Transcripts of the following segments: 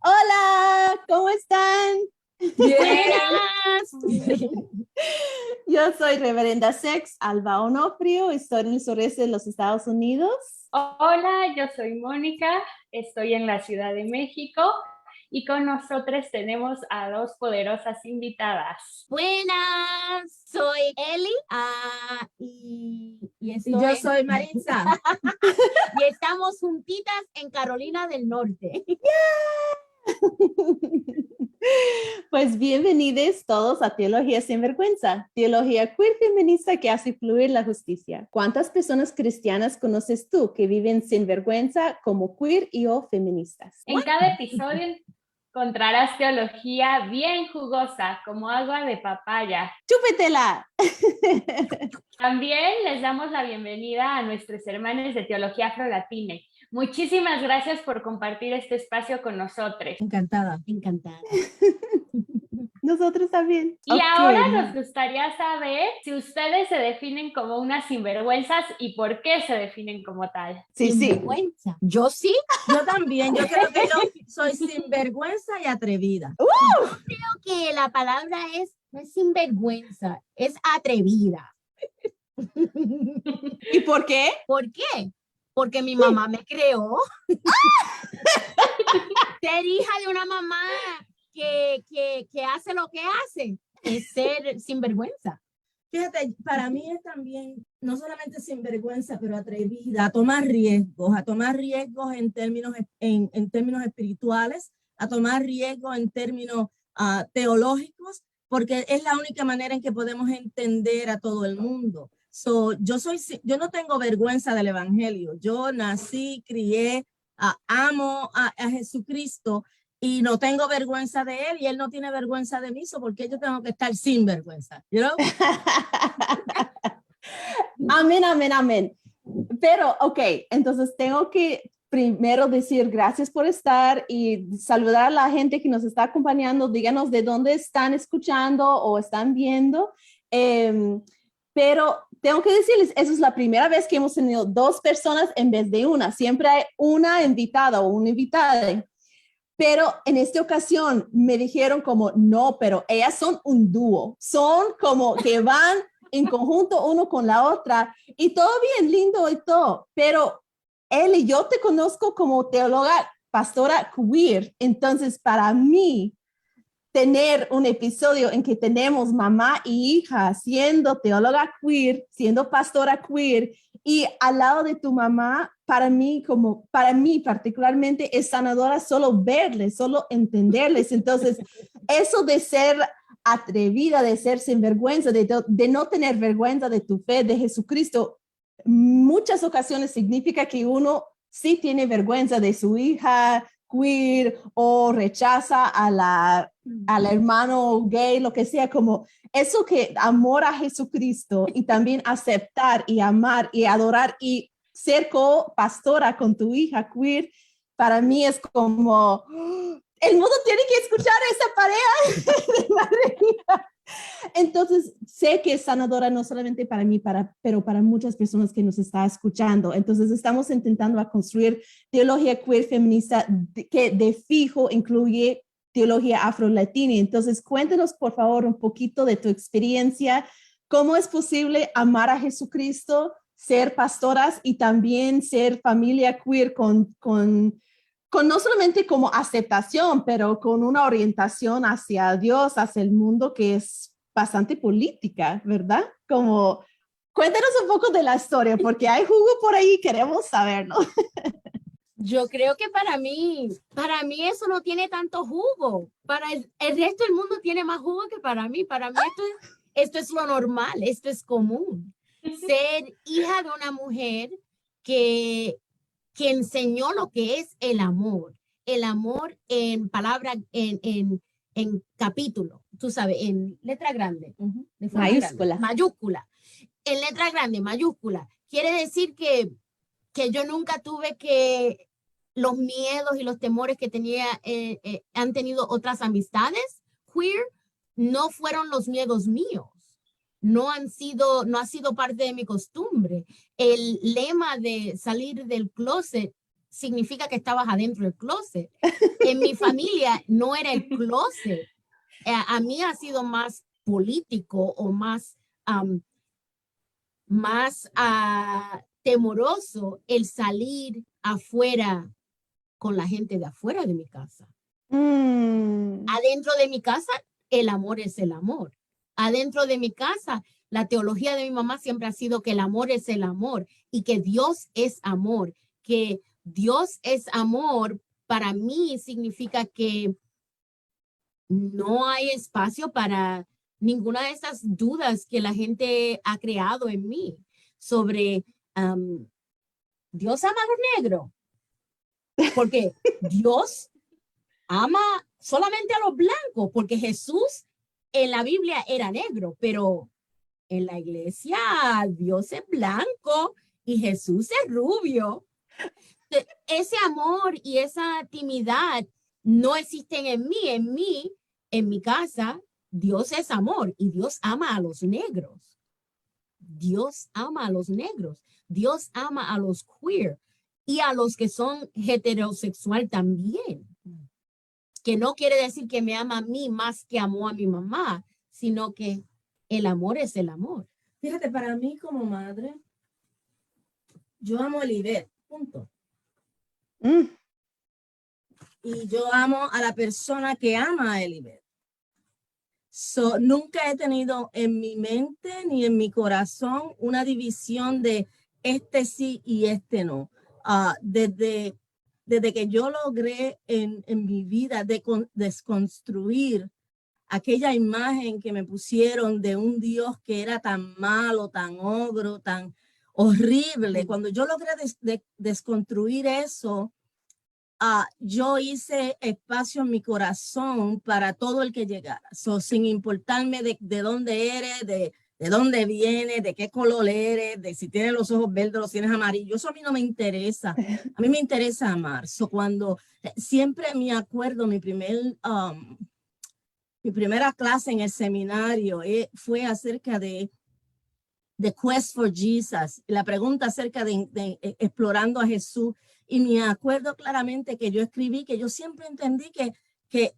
Hola, ¿cómo están? Buenas. Yo soy Reverenda Sex Alba Onofrio, estoy en el sureste de los Estados Unidos. Hola, yo soy Mónica, estoy en la Ciudad de México y con nosotros tenemos a dos poderosas invitadas. Buenas, soy Eli y yo soy Maritza. y estamos juntitas en Carolina del Norte. Pues bienvenidos todos a Teología Sin Vergüenza, teología queer feminista que hace fluir la justicia. ¿Cuántas personas cristianas conoces tú que viven sin vergüenza como queer y o feministas? En cada episodio encontrarás teología bien jugosa, como agua de papaya. ¡Chúpetela! También les damos la bienvenida a nuestros hermanos de Teología Afro-Latina. Muchísimas gracias por compartir este espacio con nosotros. Encantada. Nosotros también. Y ahora nos gustaría saber si ustedes se definen como unas sinvergüenzas y por qué se definen como tal. Sí. Sinvergüenza. Yo sí. Yo también. Yo creo que yo soy sinvergüenza y atrevida. Creo que la palabra no es sinvergüenza, es atrevida. ¿Y por qué? ¿Por qué? Porque mi mamá me creó. Ser hija de una mamá que hace lo que hace es ser sinvergüenza. Fíjate, para mí es también, no solamente sinvergüenza, pero atrevida, a tomar riesgos en términos espirituales, a tomar riesgos en términos teológicos, porque es la única manera en que podemos entender a todo el mundo. Yo no tengo vergüenza del evangelio. Yo nací, crié, amo a Jesucristo y no tengo vergüenza de él y él no tiene vergüenza de mí, ¿por qué yo tengo que estar sin vergüenza? You know? Amén. Pero, ok, entonces tengo que primero decir gracias por estar y saludar a la gente que nos está acompañando. Díganos de dónde están escuchando o están viendo. Pero tengo que decirles, esa es la primera vez que hemos tenido dos personas en vez de una. Siempre hay una invitada o un invitado. Pero en esta ocasión me dijeron como, no, pero ellas son un dúo. Son como que van en conjunto uno con la otra y todo bien lindo y todo. Pero Eli, yo te conozco como teóloga, pastora queer. Entonces, para mí, tener un episodio en que tenemos mamá y hija siendo teóloga queer, siendo pastora queer y al lado de tu mamá, para mí particularmente es sanadora solo verles, solo entenderles. Entonces, eso de ser atrevida, de ser sinvergüenza, de no tener vergüenza de tu fe, de Jesucristo, muchas ocasiones significa que uno sí tiene vergüenza de su hija queer o rechaza al hermano gay, lo que sea, como eso que amor a Jesucristo y también aceptar y amar y adorar y ser co-pastora con tu hija queer, para mí es como, el mundo tiene que escuchar esa pareja. Madre mía. Entonces, sé que es sanadora no solamente para mí, pero para muchas personas que nos están escuchando. Entonces, estamos intentando a construir teología queer feminista que de fijo incluye teología afro-latina. Entonces, cuéntanos, por favor, un poquito de tu experiencia. ¿Cómo es posible amar a Jesucristo, ser pastoras y también ser familia queer con no solamente como aceptación, pero con una orientación hacia Dios, hacia el mundo que es bastante política, ¿verdad? Como, cuéntanos un poco de la historia, porque hay jugo por ahí, queremos saberlo. Yo creo que para mí eso no tiene tanto jugo. Para el resto del mundo tiene más jugo que para mí. Para mí esto es lo normal, esto es común. Ser hija de una mujer que enseñó lo que es el amor en palabra, en capítulo, tú sabes, en letra grande, Mayúscula. Mayúscula, en letra grande, mayúscula. Quiere decir que yo nunca tuve que los miedos y los temores que han tenido otras amistades queer, no fueron los miedos míos. No ha sido parte de mi costumbre. El lema de salir del closet significa que estabas adentro del closet. En mi familia no era el closet. A mí ha sido más político o más, temoroso el salir afuera con la gente de afuera de mi casa. Adentro de mi casa, el amor es el amor. Adentro de mi casa, la teología de mi mamá siempre ha sido que el amor es el amor y que Dios es amor. Que Dios es amor, para mí significa que no hay espacio para ninguna de esas dudas que la gente ha creado en mí sobre Dios ama a los negros, porque Dios ama solamente a los blancos, porque Jesús en la Biblia era negro, pero en la iglesia Dios es blanco y Jesús es rubio. Ese amor y esa intimidad no existen en mí, en mi casa. Dios es amor y Dios ama a los negros. Dios ama a los negros. Dios ama a los queer y a los que son heterosexual también. Que no quiere decir que me ama a mí más que amó a mi mamá, sino que el amor es el amor. Fíjate, para mí como madre, yo amo a Elibet, punto. Y yo amo a la persona que ama a Elibet. Nunca he tenido en mi mente ni en mi corazón una división de este sí y este no. Desde que yo logré en mi vida desconstruir aquella imagen que me pusieron de un Dios que era tan malo, tan ogro, tan horrible, cuando yo logré desconstruir eso, yo hice espacio en mi corazón para todo el que llegara. Sin importarme de dónde eres, de dónde vienes, de qué color eres, de si tienes los ojos verdes o los tienes amarillos. Eso a mí no me interesa. A mí me interesa amar. Cuando siempre me acuerdo, mi primera clase en el seminario fue acerca de The Quest for Jesus, la pregunta acerca de explorando a Jesús. Y me acuerdo claramente que yo escribí que yo siempre entendí que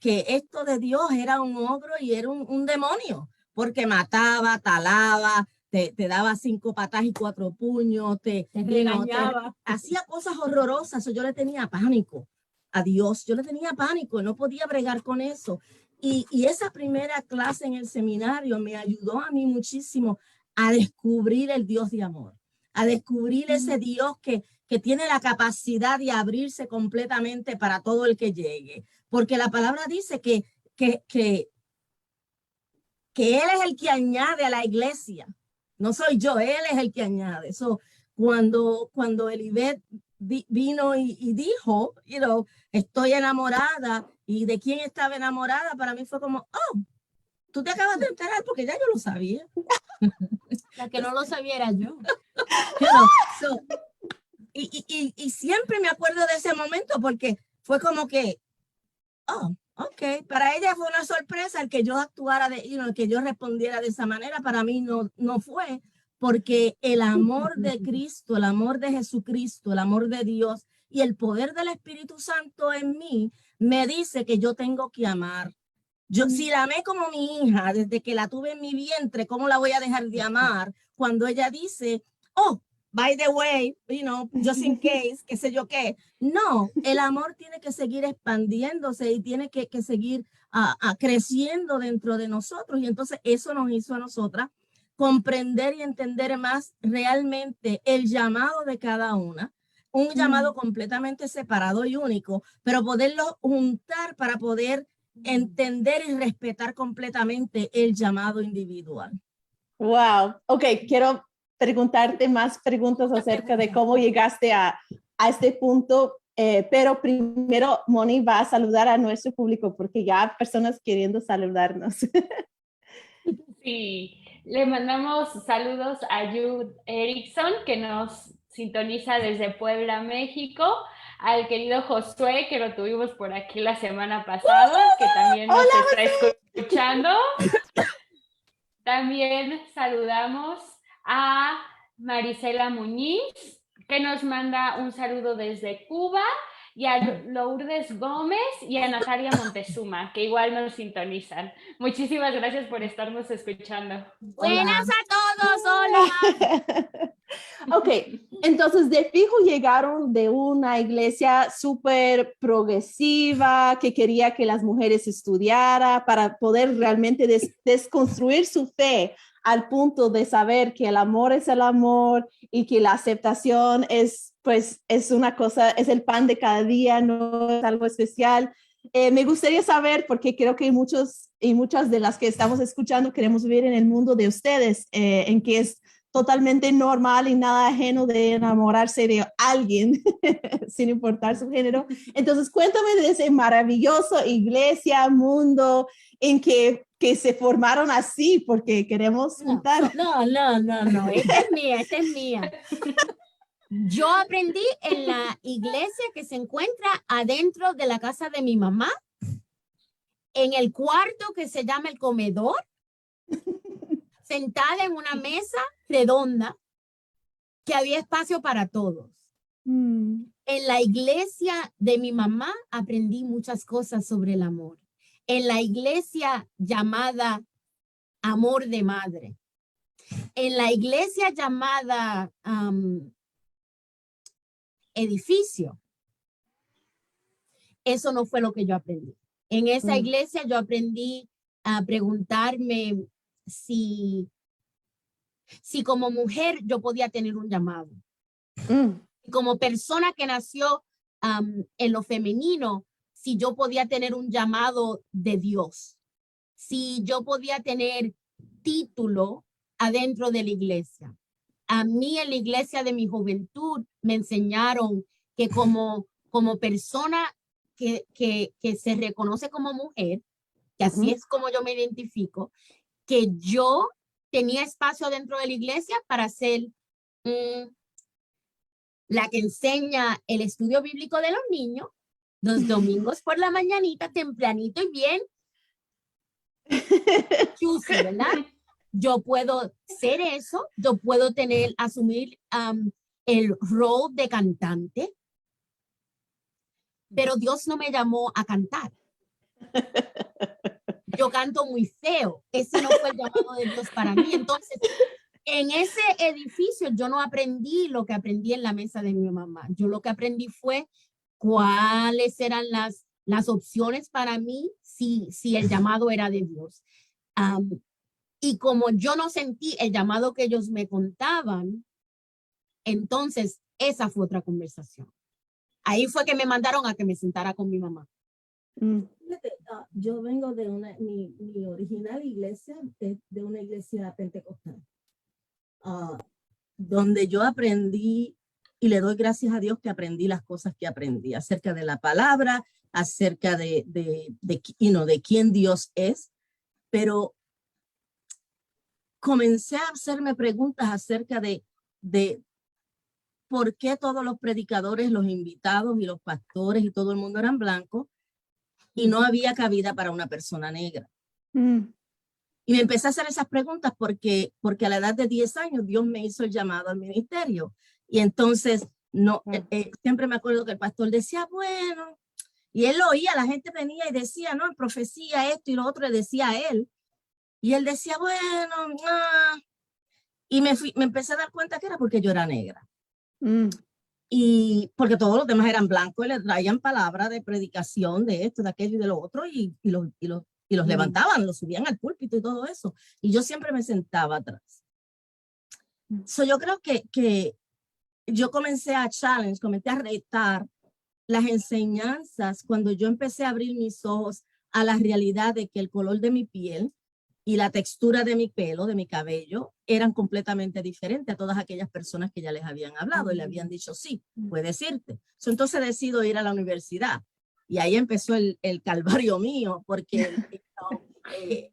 esto de Dios era un ogro y era un demonio, porque mataba, talaba, te daba 5 patas y 4 puños, te regañaba, hacía cosas horrorosas. Yo le tenía pánico a Dios, yo le tenía pánico, no podía bregar con eso. Y esa primera clase en el seminario me ayudó a mí muchísimo a descubrir el Dios de amor, a descubrir ese Dios que tiene la capacidad de abrirse completamente para todo el que llegue. Porque la palabra dice que Él es el que añade a la iglesia. No soy yo, Él es el que añade. Cuando Elibet vino y dijo, estoy enamorada, y de quién estaba enamorada, para mí fue como, tú te acabas de enterar, porque ya yo lo sabía. La que no lo sabía era yo. Y siempre me acuerdo de ese momento, porque fue como que, ok, para ella fue una sorpresa el que yo actuara, el que yo respondiera de esa manera. Para mí no fue, porque el amor de Cristo, el amor de Jesucristo, el amor de Dios y el poder del Espíritu Santo en mí me dice que yo tengo que amar. Si la amé como mi hija desde que la tuve en mi vientre, ¿cómo la voy a dejar de amar cuando ella dice, by the way, just in case, qué sé yo qué? No, el amor tiene que seguir expandiéndose y tiene que seguir creciendo dentro de nosotros. Y entonces eso nos hizo a nosotras comprender y entender más realmente el llamado de cada una, un llamado completamente separado y único, pero poderlo juntar para poder entender y respetar completamente el llamado individual. Wow. Ok, quiero preguntarte más preguntas acerca de cómo llegaste a este punto, pero primero Moni va a saludar a nuestro público porque ya hay personas queriendo saludarnos. Sí, le mandamos saludos a Jude Erickson, que nos sintoniza desde Puebla, México, al querido Josué, que lo tuvimos por aquí la semana pasada, que también nos está escuchando. También saludamos a Marisela Muñiz, que nos manda un saludo desde Cuba, y a Lourdes Gómez y a Natalia Montezuma, que igual nos sintonizan. Muchísimas gracias por estarnos escuchando. Buenas a todos, hola. Ok, entonces de fijo llegaron de una iglesia súper progresiva que quería que las mujeres estudiaran para poder realmente desconstruir su fe al punto de saber que el amor es el amor y que la aceptación es, pues, es una cosa, es el pan de cada día, no es algo especial. Me gustaría saber, porque creo que muchos y muchas de las que estamos escuchando queremos vivir en el mundo de ustedes, en que es totalmente normal y nada ajeno de enamorarse de alguien sin importar su género. Entonces, cuéntame de ese maravilloso iglesia, mundo en que se formaron así, porque queremos juntar. No, esta es mía. Yo aprendí en la iglesia que se encuentra adentro de la casa de mi mamá, en el cuarto que se llama el comedor, sentada en una mesa redonda, que había espacio para todos. En la iglesia de mi mamá aprendí muchas cosas sobre el amor. En la iglesia llamada Amor de Madre. En la iglesia llamada Edificio. Eso no fue lo que yo aprendí. En esa iglesia yo aprendí a preguntarme si como mujer yo podía tener un llamado. Como persona que nació en lo femenino, si yo podía tener un llamado de Dios. Si yo podía tener título adentro de la iglesia. A mí en la iglesia de mi juventud me enseñaron que como persona que se reconoce como mujer, que así es como yo me identifico, que yo tenía espacio dentro de la iglesia para ser la que enseña el estudio bíblico de los niños, los domingos por la mañanita, tempranito y bien juicy, ¿verdad? Yo puedo ser eso, yo puedo asumir el rol de cantante, pero Dios no me llamó a cantar. Yo canto muy feo, ese no fue el llamado de Dios para mí. Entonces, en ese edificio yo no aprendí lo que aprendí en la mesa de mi mamá. Yo lo que aprendí fue cuáles eran las opciones para mí si el llamado era de Dios. Y como yo no sentí el llamado que ellos me contaban, entonces esa fue otra conversación. Ahí fue que me mandaron a que me sentara con mi mamá. Yo vengo de mi original iglesia, de una iglesia pentecostal, donde yo aprendí, y le doy gracias a Dios que aprendí las cosas que aprendí acerca de la palabra, acerca de quién Dios es, pero comencé a hacerme preguntas acerca de por qué todos los predicadores, los invitados y los pastores y todo el mundo eran blancos y no había cabida para una persona negra. Y me empecé a hacer esas preguntas porque a la edad de 10 años Dios me hizo el llamado al ministerio. Y entonces siempre me acuerdo que el pastor decía, bueno, y él lo oía, la gente venía y decía, no, en profecía esto y lo otro, le decía a él. Y él decía, bueno, y me empecé a dar cuenta que era porque yo era negra. Y porque todos los demás eran blancos y le traían palabras de predicación de esto, de aquello y de lo otro, y los levantaban, los subían al púlpito y todo eso. Y yo siempre me sentaba atrás. Yo creo que yo comencé a retar las enseñanzas cuando yo empecé a abrir mis ojos a la realidad de que el color de mi piel y la textura de mi pelo, de mi cabello, eran completamente diferentes a todas aquellas personas que ya les habían hablado y le habían dicho, sí, puedes irte. Entonces decido ir a la universidad. Y ahí empezó el calvario mío, porque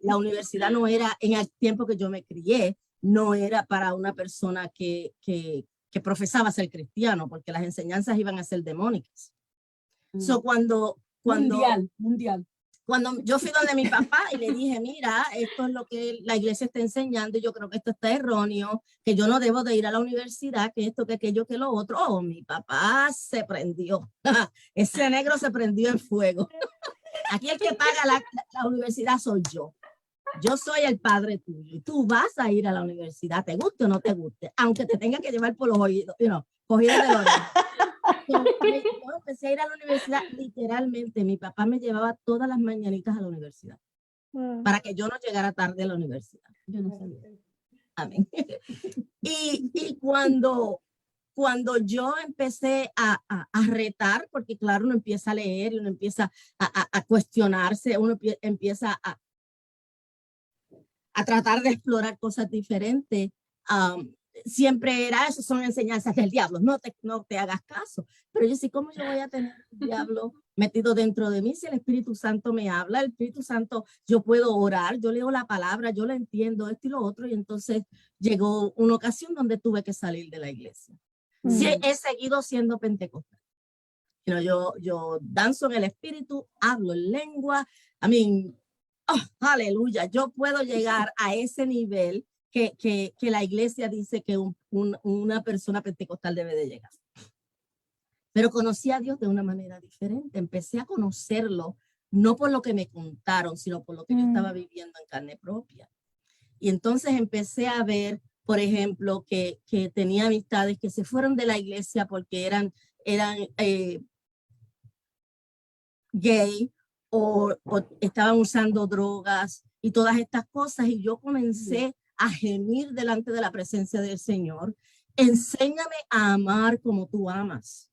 la universidad no era, en el tiempo que yo me crié, no era para una persona que profesaba ser cristiano, porque las enseñanzas iban a ser demónicas. Cuando mundial. Cuando yo fui donde mi papá y le dije, mira, esto es lo que la iglesia está enseñando y yo creo que esto está erróneo, que yo no debo de ir a la universidad, que esto, que aquello, que lo otro. Oh, mi papá se prendió. Ese negro se prendió en fuego. Aquí el que paga la universidad soy yo. Yo soy el padre tuyo y tú vas a ir a la universidad, te guste o no te guste, aunque te tenga que llevar por los oídos, cogido de los oídos. Yo empecé a ir a la universidad literalmente. Mi papá me llevaba todas las mañanitas a la universidad para que yo no llegara tarde a la universidad. Yo no sabía. Amén. Y cuando yo empecé a retar, porque claro, uno empieza a leer y uno empieza a cuestionarse, uno empieza a tratar de explorar cosas diferentes. Siempre era eso, son enseñanzas del diablo, no te hagas caso. Pero yo sí, ¿cómo yo voy a tener el diablo metido dentro de mí si el Espíritu Santo me habla? El Espíritu Santo, yo puedo orar, yo leo la palabra, yo la entiendo, esto y lo otro. Y entonces llegó una ocasión donde tuve que salir de la iglesia. Sí, he seguido siendo pentecostal. Yo danzo en el Espíritu, hablo en lengua, aleluya, yo puedo llegar a ese nivel que la iglesia dice que una persona pentecostal debe de llegar. Pero conocí a Dios de una manera diferente. Empecé a conocerlo, no por lo que me contaron, sino por lo que yo estaba viviendo en carne propia. Y entonces empecé a ver, por ejemplo, que tenía amistades que se fueron de la iglesia porque eran gay o estaban usando drogas y todas estas cosas. Y yo comencé a gemir delante de la presencia del Señor. Enséñame a amar como tú amas.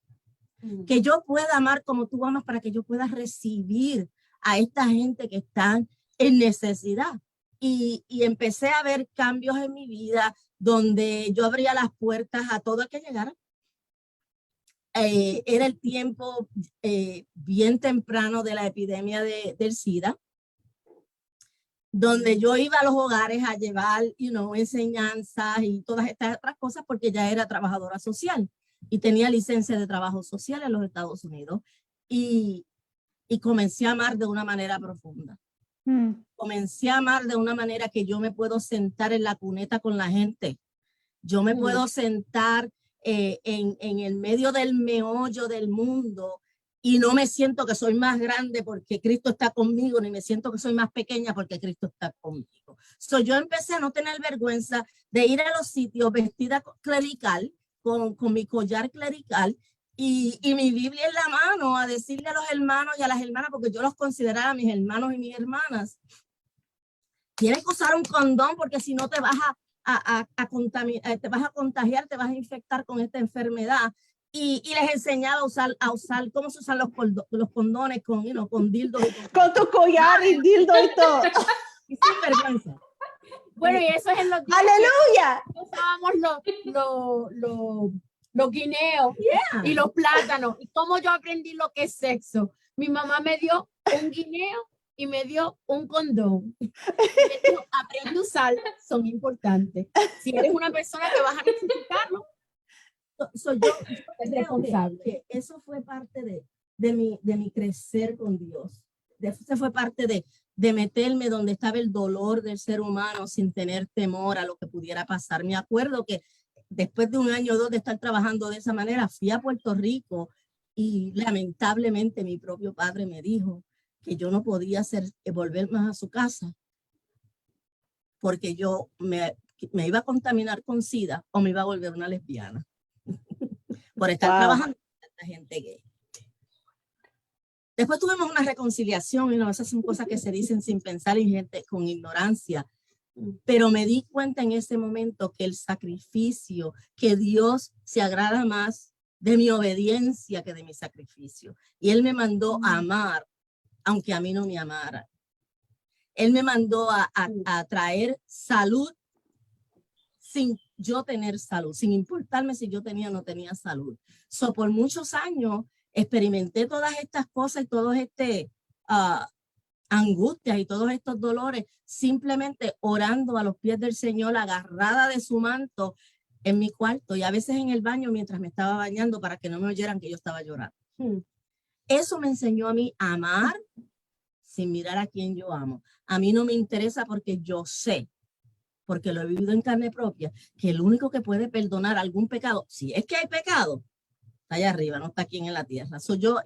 Que yo pueda amar como tú amas para que yo pueda recibir a esta gente que están en necesidad. Y empecé a ver cambios en mi vida donde yo abría las puertas a todo el que llegara. Era el tiempo bien temprano de la epidemia del SIDA, donde yo iba a los hogares a llevar, enseñanzas y todas estas otras cosas porque ya era trabajadora social y tenía licencia de trabajo social en los Estados Unidos y comencé a amar de una manera profunda. Comencé a amar de una manera que yo me puedo sentar en la cuneta con la gente. Yo me puedo sentar en el medio del meollo del mundo y no me siento que soy más grande porque Cristo está conmigo, ni me siento que soy más pequeña porque Cristo está conmigo. Yo empecé a no tener vergüenza de ir a los sitios vestida clerical, con mi collar clerical y mi Biblia en la mano, a decirle a los hermanos y a las hermanas, porque yo los consideraba mis hermanos y mis hermanas, tienes que usar un condón porque si no te vas a contagiar, te vas a infectar con esta enfermedad. Y les enseñaba a usar cómo se usan los condones con dildo. Con tu collar y dildo y todo. Y sin vergüenza. Bueno, y eso es en los ¡Aleluya! Usábamos los guineos y los plátanos. Y cómo yo aprendí lo que es sexo. Mi mamá me dio un guineo y me dio un condón. Y me dijo, aprende a usar, son importantes. Si eres una persona que vas a necesitarlo, yo es responsable. Que eso fue parte de mi crecer con Dios. Eso fue parte de meterme donde estaba el dolor del ser humano sin tener temor a lo que pudiera pasar. Me acuerdo que después de 1 año o 2 de estar trabajando de esa manera, fui a Puerto Rico y lamentablemente mi propio padre me dijo que yo no podía volver más a su casa porque yo me iba a contaminar con SIDA o me iba a volver una lesbiana por estar trabajando con esta gente gay. Después tuvimos una reconciliación y esas son cosas que se dicen sin pensar y gente con ignorancia. Pero me di cuenta en ese momento que el sacrificio, que Dios se agrada más de mi obediencia que de mi sacrificio. Y Él me mandó a amar, aunque a mí no me amara. Él me mandó a traer salud sin yo tener salud, sin importarme si yo tenía o no tenía salud. Por muchos años experimenté todas estas cosas y todos angustias y todos estos dolores, simplemente orando a los pies del Señor, agarrada de su manto en mi cuarto y a veces en el baño mientras me estaba bañando para que no me oyeran que yo estaba llorando. Eso me enseñó a mí a amar sin mirar a quién yo amo. A mí no me interesa porque yo sé, porque lo he vivido en carne propia, que el único que puede perdonar algún pecado, si es que hay pecado, está allá arriba, no está aquí en la tierra. Soy yo,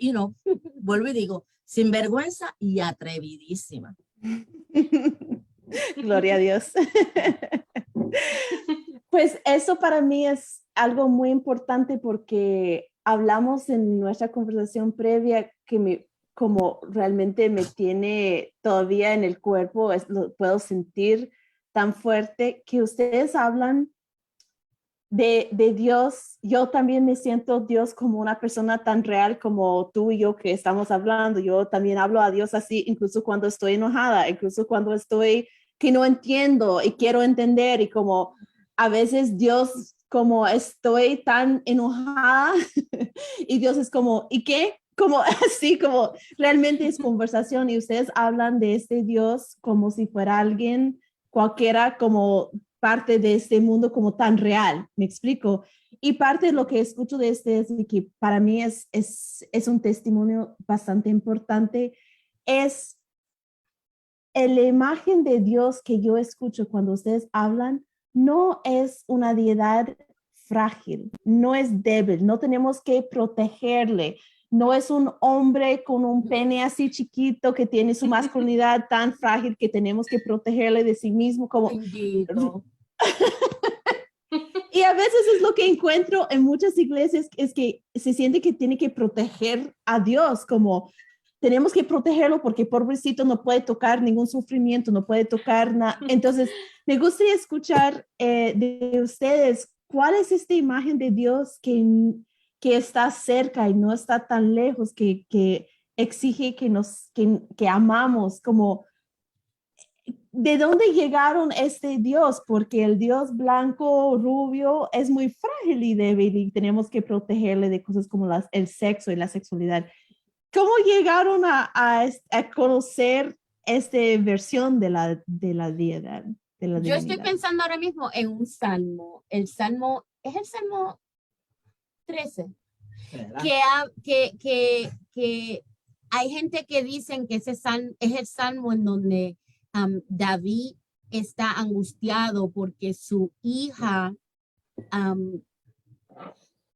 vuelvo y digo, sin vergüenza y atrevidísima. Gloria a Dios. Pues eso para mí es algo muy importante porque hablamos en nuestra conversación previa que como realmente me tiene todavía en el cuerpo, lo puedo sentir tan fuerte que ustedes hablan de Dios. Yo también me siento Dios como una persona tan real como tú y yo que estamos hablando. Yo también hablo a Dios así, incluso cuando estoy enojada, incluso cuando estoy que no entiendo y quiero entender y como a veces Dios como estoy tan enojada y Dios es como, ¿y qué? Como así, como realmente es conversación y ustedes hablan de este Dios como si fuera alguien cualquiera como parte de este mundo como tan real, ¿me explico? Y parte de lo que escucho de este es que para mí es un testimonio bastante importante, es la imagen de Dios que yo escucho cuando ustedes hablan, no es una deidad frágil, no es débil, no tenemos que protegerle, no es un hombre con un pene así chiquito que tiene su masculinidad tan frágil que tenemos que protegerle de sí mismo como... Bendito. Y a veces es lo que encuentro en muchas iglesias, es que se siente que tiene que proteger a Dios, como tenemos que protegerlo porque pobrecito no puede tocar ningún sufrimiento, no puede tocar nada. Entonces, me gustaría escuchar de ustedes, ¿cuál es esta imagen de Dios que está cerca y no está tan lejos, que exige que amamos, como... ¿De dónde llegaron este Dios? Porque el Dios blanco, rubio, es muy frágil y débil y tenemos que protegerle de cosas como el sexo y la sexualidad. ¿Cómo llegaron a conocer esta versión de la deidad? De la Yo estoy divinidad? pensando ahora mismo en un salmo. El salmo, es el salmo 13, que hay gente que dicen que ese salmo es el salmo en donde David está angustiado porque su hija,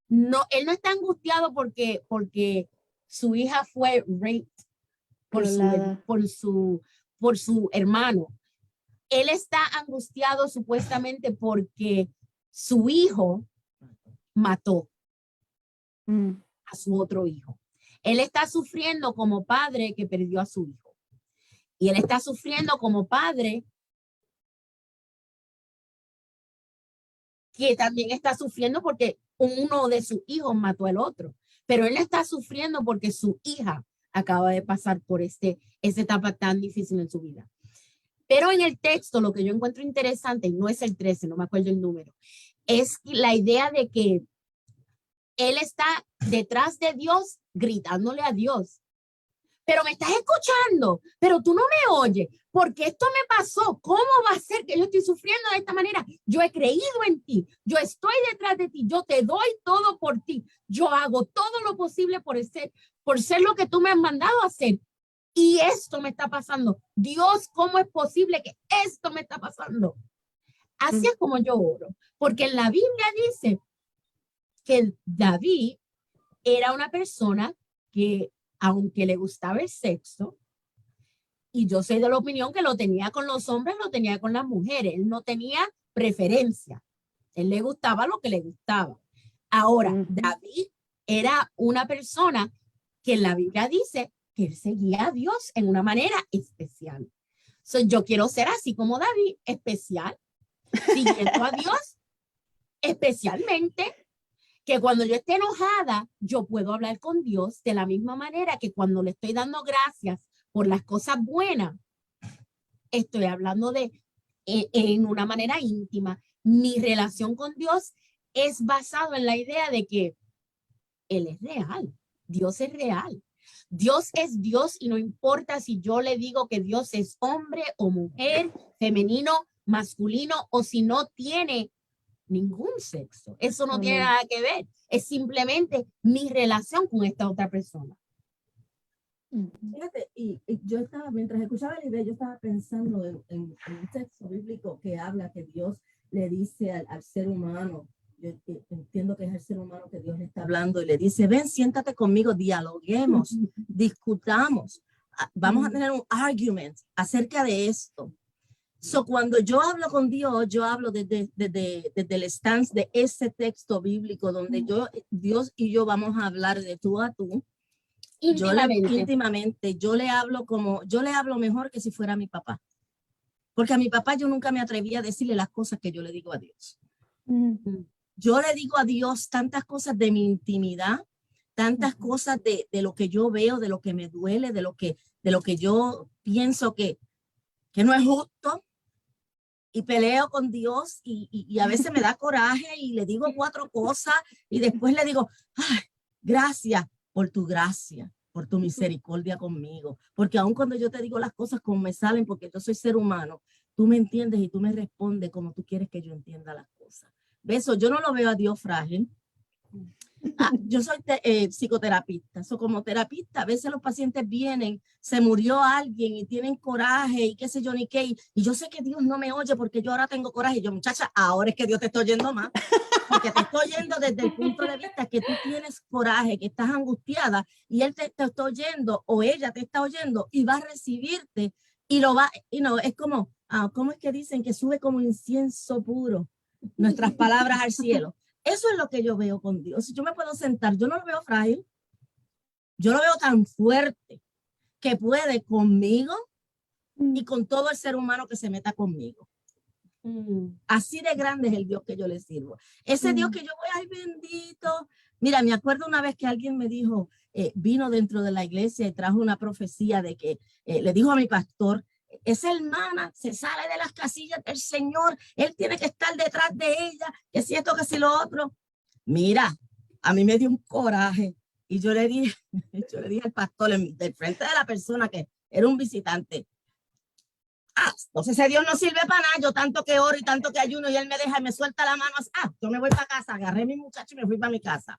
no, él no está angustiado porque su hija fue raped Violada. por su hermano. Él está angustiado supuestamente porque su hijo mató a su otro hijo. Él está sufriendo como padre que perdió a su hijo. Y él está sufriendo como padre que también está sufriendo porque uno de sus hijos mató al otro. Pero él está sufriendo porque su hija acaba de pasar por esta etapa tan difícil en su vida. Pero en el texto, lo que yo encuentro interesante, y no es el 13, no me acuerdo el número, es la idea de que él está detrás de Dios gritándole a Dios. Pero me estás escuchando, pero tú no me oyes, porque esto me pasó. ¿Cómo va a ser que yo estoy sufriendo de esta manera? Yo he creído en ti, yo estoy detrás de ti, yo te doy todo por ti, yo hago todo lo posible por ser lo que tú me has mandado a hacer. Y esto me está pasando. Dios, ¿cómo es posible que esto me está pasando? Así es como yo oro, porque en la Biblia dice que David era una persona que, aunque le gustaba el sexo, y yo soy de la opinión que lo tenía con los hombres, lo tenía con las mujeres, él no tenía preferencia, él le gustaba lo que le gustaba. Ahora, David era una persona que en la Biblia dice que él seguía a Dios en una manera especial. Yo quiero ser así como David, especial, siguiendo a Dios, especialmente que cuando yo esté enojada, yo puedo hablar con Dios de la misma manera que cuando le estoy dando gracias por las cosas buenas, estoy hablando en una manera íntima. Mi relación con Dios es basado en la idea de que Él es real, Dios es real. Dios es Dios y no importa si yo le digo que Dios es hombre o mujer, femenino, masculino o si no tiene ningún sexo. Eso no tiene nada que ver. Es simplemente mi relación con esta otra persona. Fíjate, y yo estaba, mientras escuchaba la idea, yo estaba pensando en un texto bíblico que habla que Dios le dice al ser humano, yo entiendo que es el ser humano que Dios le está hablando y le dice, ven, siéntate conmigo, dialoguemos, discutamos, vamos a tener un argument acerca de esto. So, cuando yo hablo con Dios, yo hablo desde el stance de ese texto bíblico donde Dios y yo vamos a hablar de tú a tú. Íntimamente, yo le hablo mejor que si fuera mi papá. Porque a mi papá yo nunca me atrevía a decirle las cosas que yo le digo a Dios. Yo le digo a Dios tantas cosas de mi intimidad, tantas cosas de lo que yo veo, de lo que me duele, de lo que yo pienso que no es justo. Y peleo con Dios y a veces me da coraje y le digo 4 cosas y después le digo, ay, gracias por tu gracia, por tu misericordia conmigo. Porque aun cuando yo te digo las cosas como me salen, porque yo soy ser humano, tú me entiendes y tú me respondes como tú quieres que yo entienda las cosas. Beso, yo no lo veo a Dios frágil. Yo soy psicoterapista, como terapista, a veces los pacientes vienen, se murió alguien y tienen coraje y qué sé yo ni qué, y yo sé que Dios no me oye porque yo ahora tengo coraje, y yo, muchacha, ahora es que Dios te está oyendo más, porque te estoy oyendo desde el punto de vista que tú tienes coraje, que estás angustiada, y Él te está oyendo, o ella te está oyendo, y va a recibirte, y lo va, y no, es como, ¿cómo es que dicen? Que sube como incienso puro nuestras palabras al cielo. Eso es lo que yo veo con Dios. Yo me puedo sentar, yo no lo veo frágil, yo lo veo tan fuerte que puede conmigo y con todo el ser humano que se meta conmigo. Así de grande es el Dios que yo le sirvo. Ese Dios que yo voy, ay bendito. Mira, me acuerdo una vez que alguien me dijo, vino dentro de la iglesia y trajo una profecía de que le dijo a mi pastor, esa hermana se sale de las casillas del Señor, Él tiene que estar detrás de ella, que si esto, que si lo otro. Mira, a mí me dio un coraje y yo le dije al pastor del frente de la persona que era un visitante, entonces ese Dios no sirve para nada, yo tanto que oro y tanto que ayuno y Él me deja y me suelta la mano, yo me voy para casa, agarré a mi muchacho y me fui para mi casa.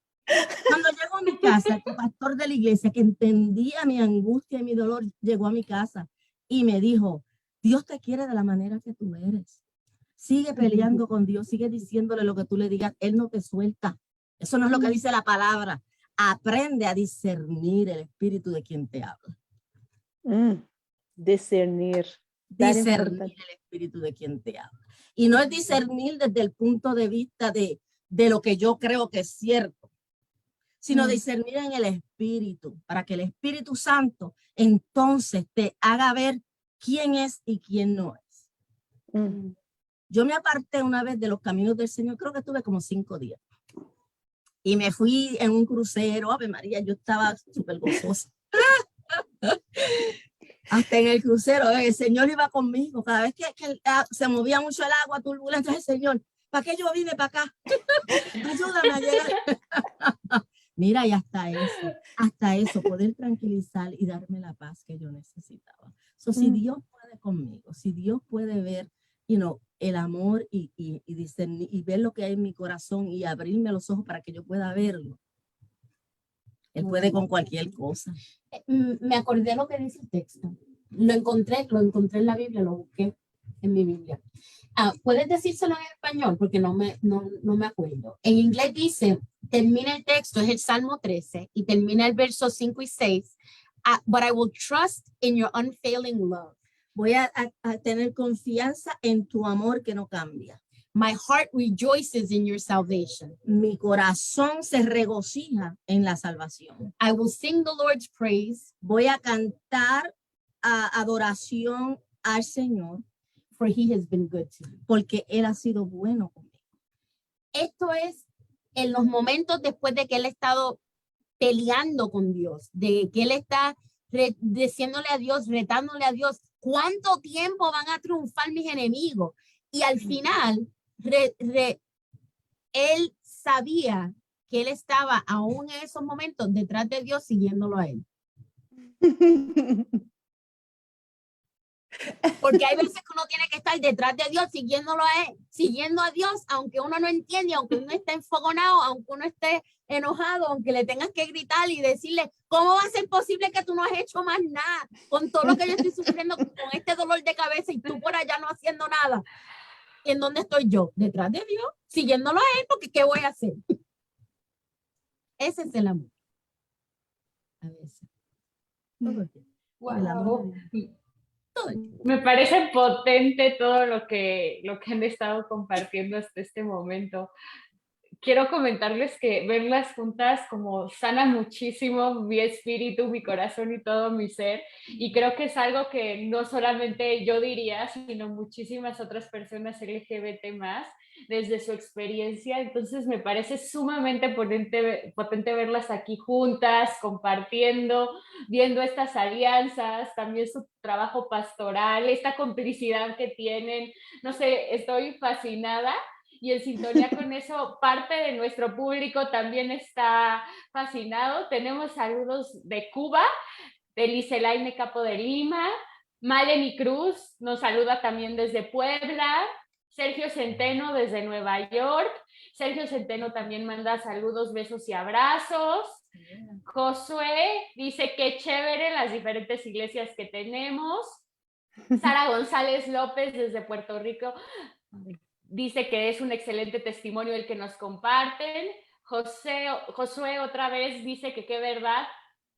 Cuando llego a mi casa, el pastor de la iglesia que entendía mi angustia y mi dolor, llegó a mi casa y me dijo, Dios te quiere de la manera que tú eres. Sigue peleando con Dios, sigue diciéndole lo que tú le digas, Él no te suelta. Eso no es lo que dice la palabra. Aprende a discernir el espíritu de quien te habla. Discernir. Discernir el espíritu de quien te habla. Y no es discernir desde el punto de vista de lo que yo creo que es cierto, sino discernir en el espíritu, para que el Espíritu Santo entonces te haga ver quién es y quién no es. Yo me aparté una vez de los caminos del Señor, creo que estuve como 5 días. Y me fui en un crucero, Ave María, yo estaba súper gozosa. Hasta en el crucero, el Señor iba conmigo. Cada vez que se movía mucho el agua, turbulenta, el Señor, ¿para qué yo vine para acá? Ayúdame a llegar. Mira, y hasta eso, poder tranquilizar y darme la paz que yo necesitaba. Si Dios puede conmigo, si Dios puede ver, el amor y discernir, y ver lo que hay en mi corazón y abrirme los ojos para que yo pueda verlo, Él puede con cualquier cosa. Me acordé lo que dice el texto. Lo encontré en la Biblia, lo busqué en mi Biblia. ¿Puedes decírselo en español? Porque no me acuerdo. En inglés dice, termina el texto, es el Salmo 13, y termina el verso 5 y 6. But I will trust in your unfailing love. Voy a tener confianza en tu amor que no cambia. My heart rejoices in your salvation. Mi corazón se regocija en la salvación. I will sing the Lord's praise. Voy a cantar adoración al Señor. For he has been good to me. Porque Él ha sido bueno conmigo. Esto es en los momentos después de que Él ha estado peleando con Dios, de que Él está diciéndole a Dios, retándole a Dios, ¿cuánto tiempo van a triunfar mis enemigos? Y al final, Él sabía que Él estaba aún en esos momentos detrás de Dios siguiéndolo a Él. Porque hay veces que uno tiene que estar detrás de Dios, siguiéndolo a Él, siguiendo a Dios, aunque uno no entiende, aunque uno esté enfogonado, aunque uno esté enojado, aunque le tengas que gritar y decirle, ¿cómo va a ser posible que tú no has hecho más nada? Con todo lo que yo estoy sufriendo, con este dolor de cabeza y tú por allá no haciendo nada. ¿Y en dónde estoy yo? Detrás de Dios, siguiéndolo a Él, porque ¿qué voy a hacer? Ese es el amor. A veces. Todo el tiempo. El amor Wow. de Dios. Todo el tiempo. Me parece potente todo lo que han estado compartiendo hasta este momento. Quiero comentarles que verlas juntas como sana muchísimo mi espíritu, mi corazón y todo mi ser. Y creo que es algo que no solamente yo diría, sino muchísimas otras personas LGBT más desde su experiencia. Entonces me parece sumamente potente verlas aquí juntas, compartiendo, viendo estas alianzas, también su trabajo pastoral, esta complicidad que tienen. No sé, estoy fascinada y en sintonía con eso, parte de nuestro público también está fascinado. Tenemos saludos de Cuba, de Liselaine Capo de Lima, Maleni Cruz nos saluda también desde Puebla, Sergio Centeno desde Nueva York, Sergio Centeno también manda saludos, besos y abrazos. Josué dice que chévere las diferentes iglesias que tenemos. Sara González López desde Puerto Rico dice que es un excelente testimonio el que nos comparten. Josué otra vez dice que qué verdad,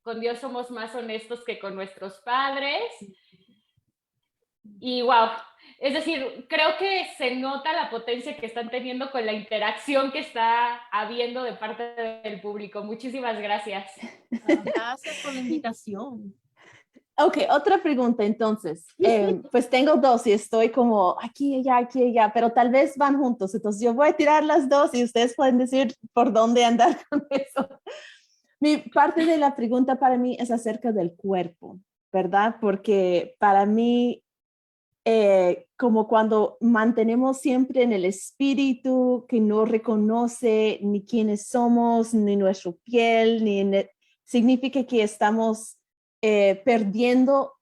con Dios somos más honestos que con nuestros padres. Y wow, es decir, creo que se nota la potencia que están teniendo con la interacción que está habiendo de parte del público. Muchísimas gracias. Gracias por la invitación. Ok, otra pregunta entonces. Pues tengo dos y estoy como aquí, allá, pero tal vez van juntos. Entonces yo voy a tirar las dos y ustedes pueden decir por dónde andar con eso. Mi parte de la pregunta para mí es acerca del cuerpo, ¿verdad? Porque para mí, como cuando mantenemos siempre en el espíritu que no reconoce ni quiénes somos, ni nuestra piel, significa que estamos perdiendo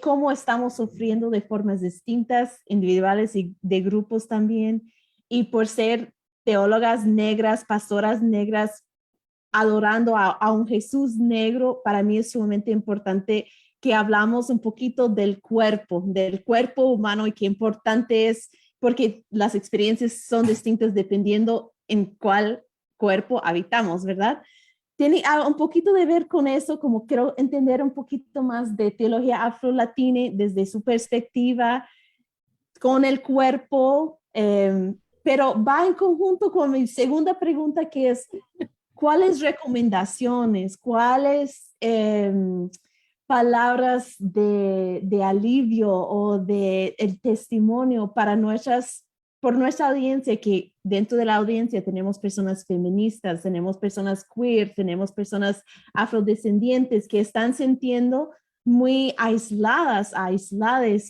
cómo estamos sufriendo de formas distintas, individuales y de grupos también. Y por ser teólogas negras, pastoras negras, adorando a un Jesús negro, para mí es sumamente importante que hablamos un poquito del cuerpo humano y qué importante es, porque las experiencias son distintas dependiendo en cuál cuerpo habitamos, ¿verdad? Tiene un poquito de ver con eso, como quiero entender un poquito más de teología afro-latina desde su perspectiva con el cuerpo, pero va en conjunto con mi segunda pregunta, que es, ¿cuáles recomendaciones, cuáles palabras de alivio o de el testimonio para por nuestra audiencia, que dentro de la audiencia tenemos personas feministas, tenemos personas queer, tenemos personas afrodescendientes que están sintiendo muy aisladas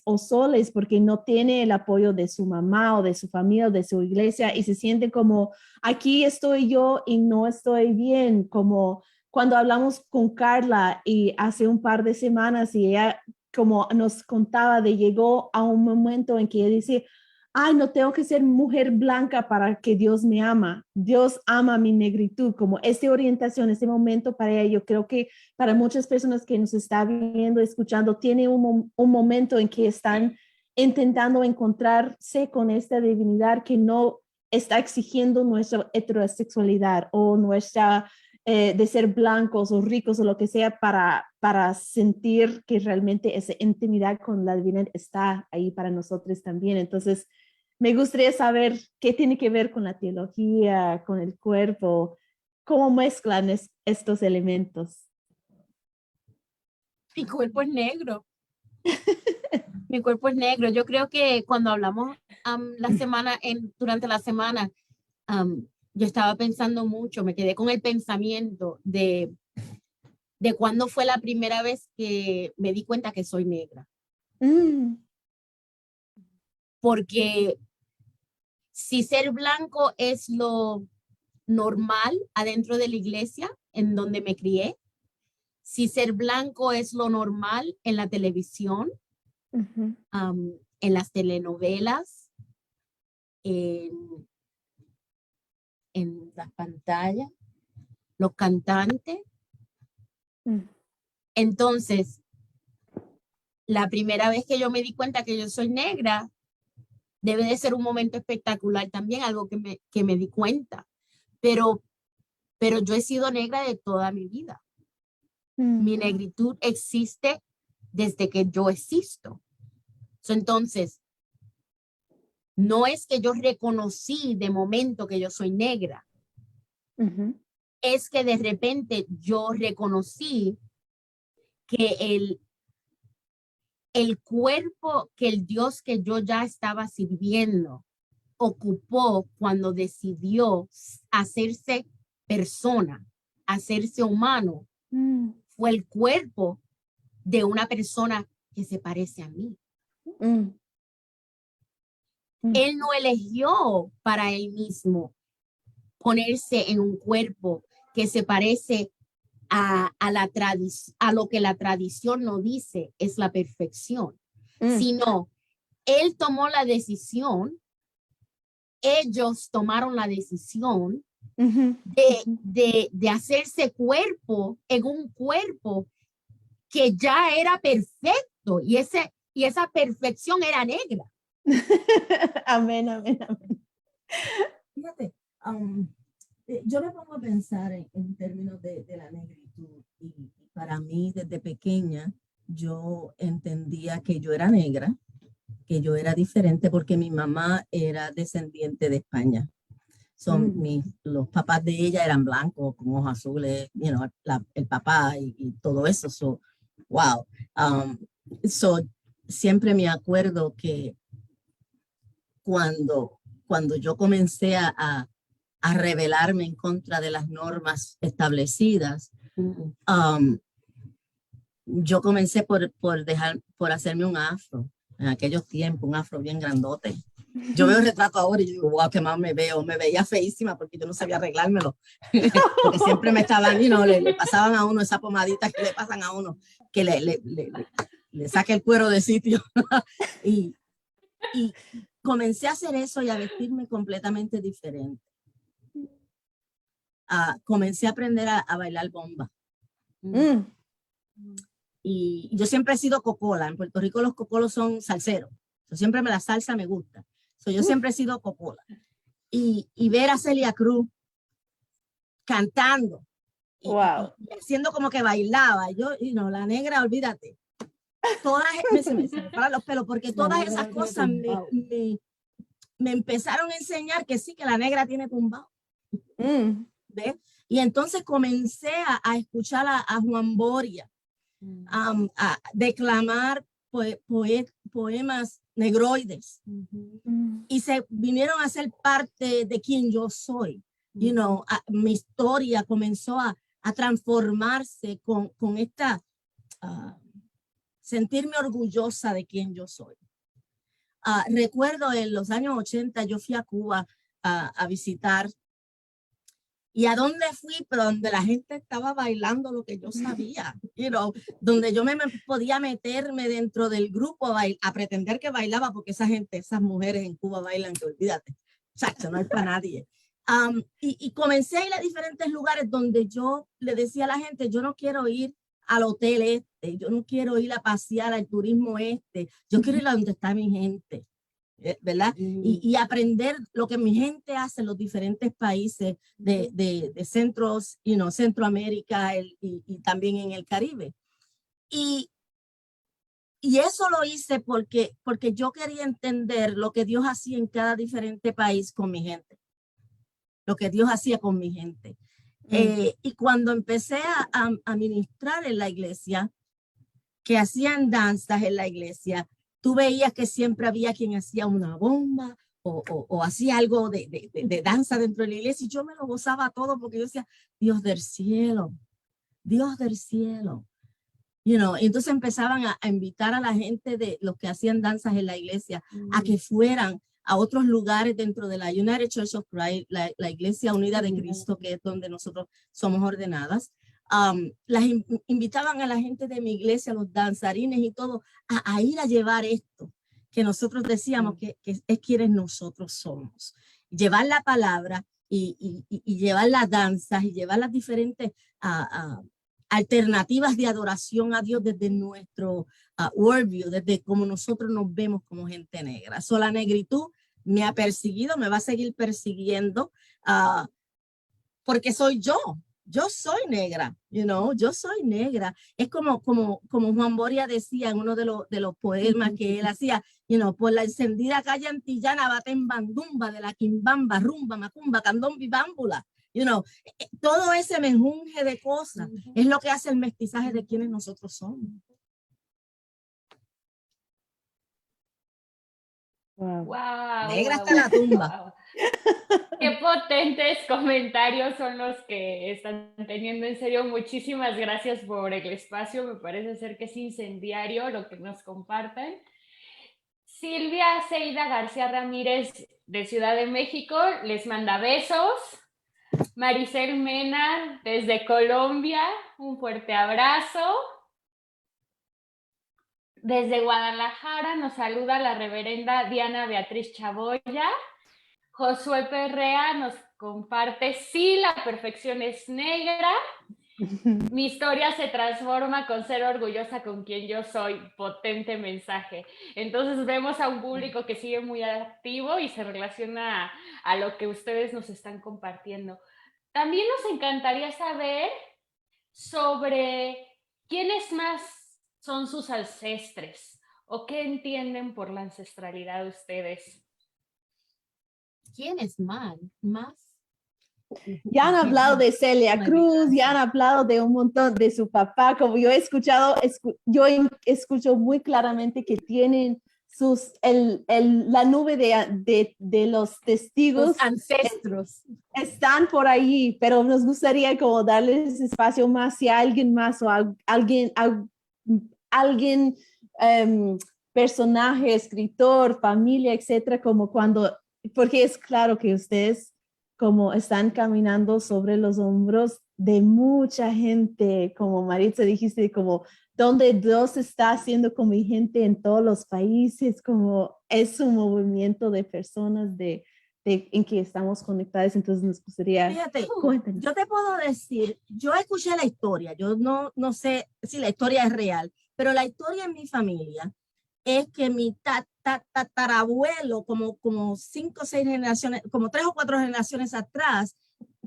o soles porque no tiene el apoyo de su mamá o de su familia o de su iglesia y se sienten como, aquí estoy yo y no estoy bien, como cuando hablamos con Carla y hace un par de semanas y ella como nos contaba llegó a un momento en que ella dice, ay, no tengo que ser mujer blanca para que Dios me ama. Dios ama mi negritud, como esta orientación, este momento para ella. Yo creo que para muchas personas que nos están viendo, escuchando, tiene un momento en que están intentando encontrarse con esta divinidad que no está exigiendo nuestra heterosexualidad o nuestra de ser blancos o ricos o lo que sea para sentir que realmente esa intimidad con la divinidad está ahí para nosotros también. Entonces, me gustaría saber qué tiene que ver con la teología, con el cuerpo, cómo mezclan estos elementos. Mi cuerpo es negro. Mi cuerpo es negro. Yo creo que cuando hablamos durante la semana, yo estaba pensando mucho, me quedé con el pensamiento de cuándo fue la primera vez que me di cuenta que soy negra. Porque si ser blanco es lo normal adentro de la iglesia en donde me crié, si ser blanco es lo normal en la televisión, Ujú. En las telenovelas, en las pantallas, los cantantes. Mm. Entonces, la primera vez que yo me di cuenta que yo soy negra, debe de ser un momento espectacular también, algo que me di cuenta. Pero yo he sido negra de toda mi vida. Mi negritud existe desde que yo existo. Entonces, no es que yo reconocí de momento que yo soy negra, Ujú. es que de repente yo reconocí que el cuerpo que el Dios que yo ya estaba sirviendo ocupó cuando decidió hacerse persona, hacerse humano, Mm. fue el cuerpo de una persona que se parece a mí. Mm. Mm. Él no eligió para él mismo ponerse en un cuerpo que se parece a lo que la tradición nos dice es la perfección, Mm. sino él tomó la decisión, ellos tomaron la decisión Ujú. de hacerse cuerpo en un cuerpo que ya era perfecto y esa perfección era negra. Amén, amén, amén. Fíjate, yo me pongo a pensar en términos de la negritud y para mí desde pequeña yo entendía que yo era negra, que yo era diferente porque mi mamá era descendiente de España. Los papás de ella eran blancos con ojos azules, el papá y todo eso. Wow. Siempre me acuerdo que cuando yo comencé a rebelarme en contra de las normas establecidas, yo comencé por hacerme un afro. En aquellos tiempos, un afro bien grandote. Yo veo el retrato ahora y yo digo, wow, qué mal me veo. Me veía feísima porque yo no sabía arreglármelo. Porque siempre me estaban, le pasaban a uno esa pomadita que le pasan a uno, que le saque el cuero de sitio. y comencé a hacer eso y a vestirme completamente diferente. Comencé a aprender a bailar bomba. Mm. Y yo siempre he sido cocola. En Puerto Rico los cocolos son salseros. Siempre la salsa me gusta. Yo siempre he sido cocola. Y ver a Celia Cruz cantando Wow. y haciendo como que bailaba. Yo, la negra, olvídate. Se me paran los pelos porque todas esas cosas me empezaron a enseñar que sí, que la negra tiene tumbado. ¿Ves? Y entonces comencé a escuchar a Juan Boria, a declamar poemas negroides. Y se vinieron a ser parte de quien yo soy. Mi historia comenzó a transformarse con esta, sentirme orgullosa de quien yo soy. Recuerdo en los años 80, yo fui a Cuba a visitar. ¿Y a dónde fui? Pero donde la gente estaba bailando lo que yo sabía, donde yo me podía meterme dentro del grupo a pretender que bailaba, porque esas mujeres en Cuba bailan que olvídate, chacho, no hay para nadie. Y comencé a ir a diferentes lugares donde yo le decía a la gente, yo no quiero ir al hotel este, yo no quiero ir a pasear al turismo este, yo quiero ir a donde está mi gente. ¿Verdad? Y aprender lo que mi gente hace en los diferentes países de Centroamérica y también en el Caribe. Y eso lo hice porque yo quería entender lo que Dios hacía en cada diferente país con mi gente. Lo que Dios hacía con mi gente. Y cuando empecé a ministrar en la iglesia, que hacían danzas en la iglesia, tú veías que siempre había quien hacía una bomba o hacía algo de danza dentro de la iglesia y yo me lo gozaba todo porque yo decía, Dios del cielo, Dios del cielo. Entonces empezaban a invitar a la gente de los que hacían danzas en la iglesia a que fueran a otros lugares dentro de la United Church of Christ, la Iglesia Unida de Cristo, que es donde nosotros somos ordenadas, invitaban a la gente de mi iglesia, a los danzarines y todo, a ir a llevar esto que nosotros decíamos que es quienes nosotros somos. Llevar la palabra y llevar las danzas y llevar las diferentes alternativas de adoración a Dios desde nuestro worldview, desde cómo nosotros nos vemos como gente negra. So, la negritud me ha perseguido, me va a seguir persiguiendo porque soy yo. Yo soy negra, yo soy negra. Es como Juan Boria decía en uno de los poemas que él hacía, por la encendida calle antillana baten bandumba de la quimbamba, rumba, macumba, candón, bibámbula. Todo ese menjunje de cosas es lo que hace el mestizaje de quienes nosotros somos. Wow, negra hasta la tumba. Wow. Qué potentes comentarios son los que están teniendo. En serio, muchísimas gracias por el espacio. Me parece ser que es incendiario lo que nos comparten. Silvia Seida García Ramírez de Ciudad de México les manda besos. Maricel Mena desde Colombia, un fuerte abrazo. Desde Guadalajara nos saluda la reverenda Diana Beatriz Chaboya. Josué Perrea nos comparte, sí, la perfección es negra. Mi historia se transforma con ser orgullosa con quien yo soy. Potente mensaje. Entonces vemos a un público que sigue muy activo y se relaciona a lo que ustedes nos están compartiendo. También nos encantaría saber sobre quiénes más son sus ancestres o qué entienden por la ancestralidad ustedes. ¿Quién es más? Ya han hablado de Celia Cruz, ya han hablado de un montón de su papá, como yo he escuchado, yo escucho muy claramente que tienen la nube de los testigos. Los ancestros. Están por ahí, pero nos gustaría como darles espacio más si alguien más o alguien personaje, escritor, familia, etcétera, como porque es claro que ustedes como están caminando sobre los hombros de mucha gente, como Maritza dijiste, como donde Dios está haciendo como gente en todos los países, como es un movimiento de personas en que estamos conectadas, entonces nos gustaría... Fíjate, yo te puedo decir, yo escuché la historia, yo no sé si la historia es real, pero la historia en mi familia es que mi tatarabuelo, como 5 o 6 generaciones, como 3 o 4 generaciones atrás,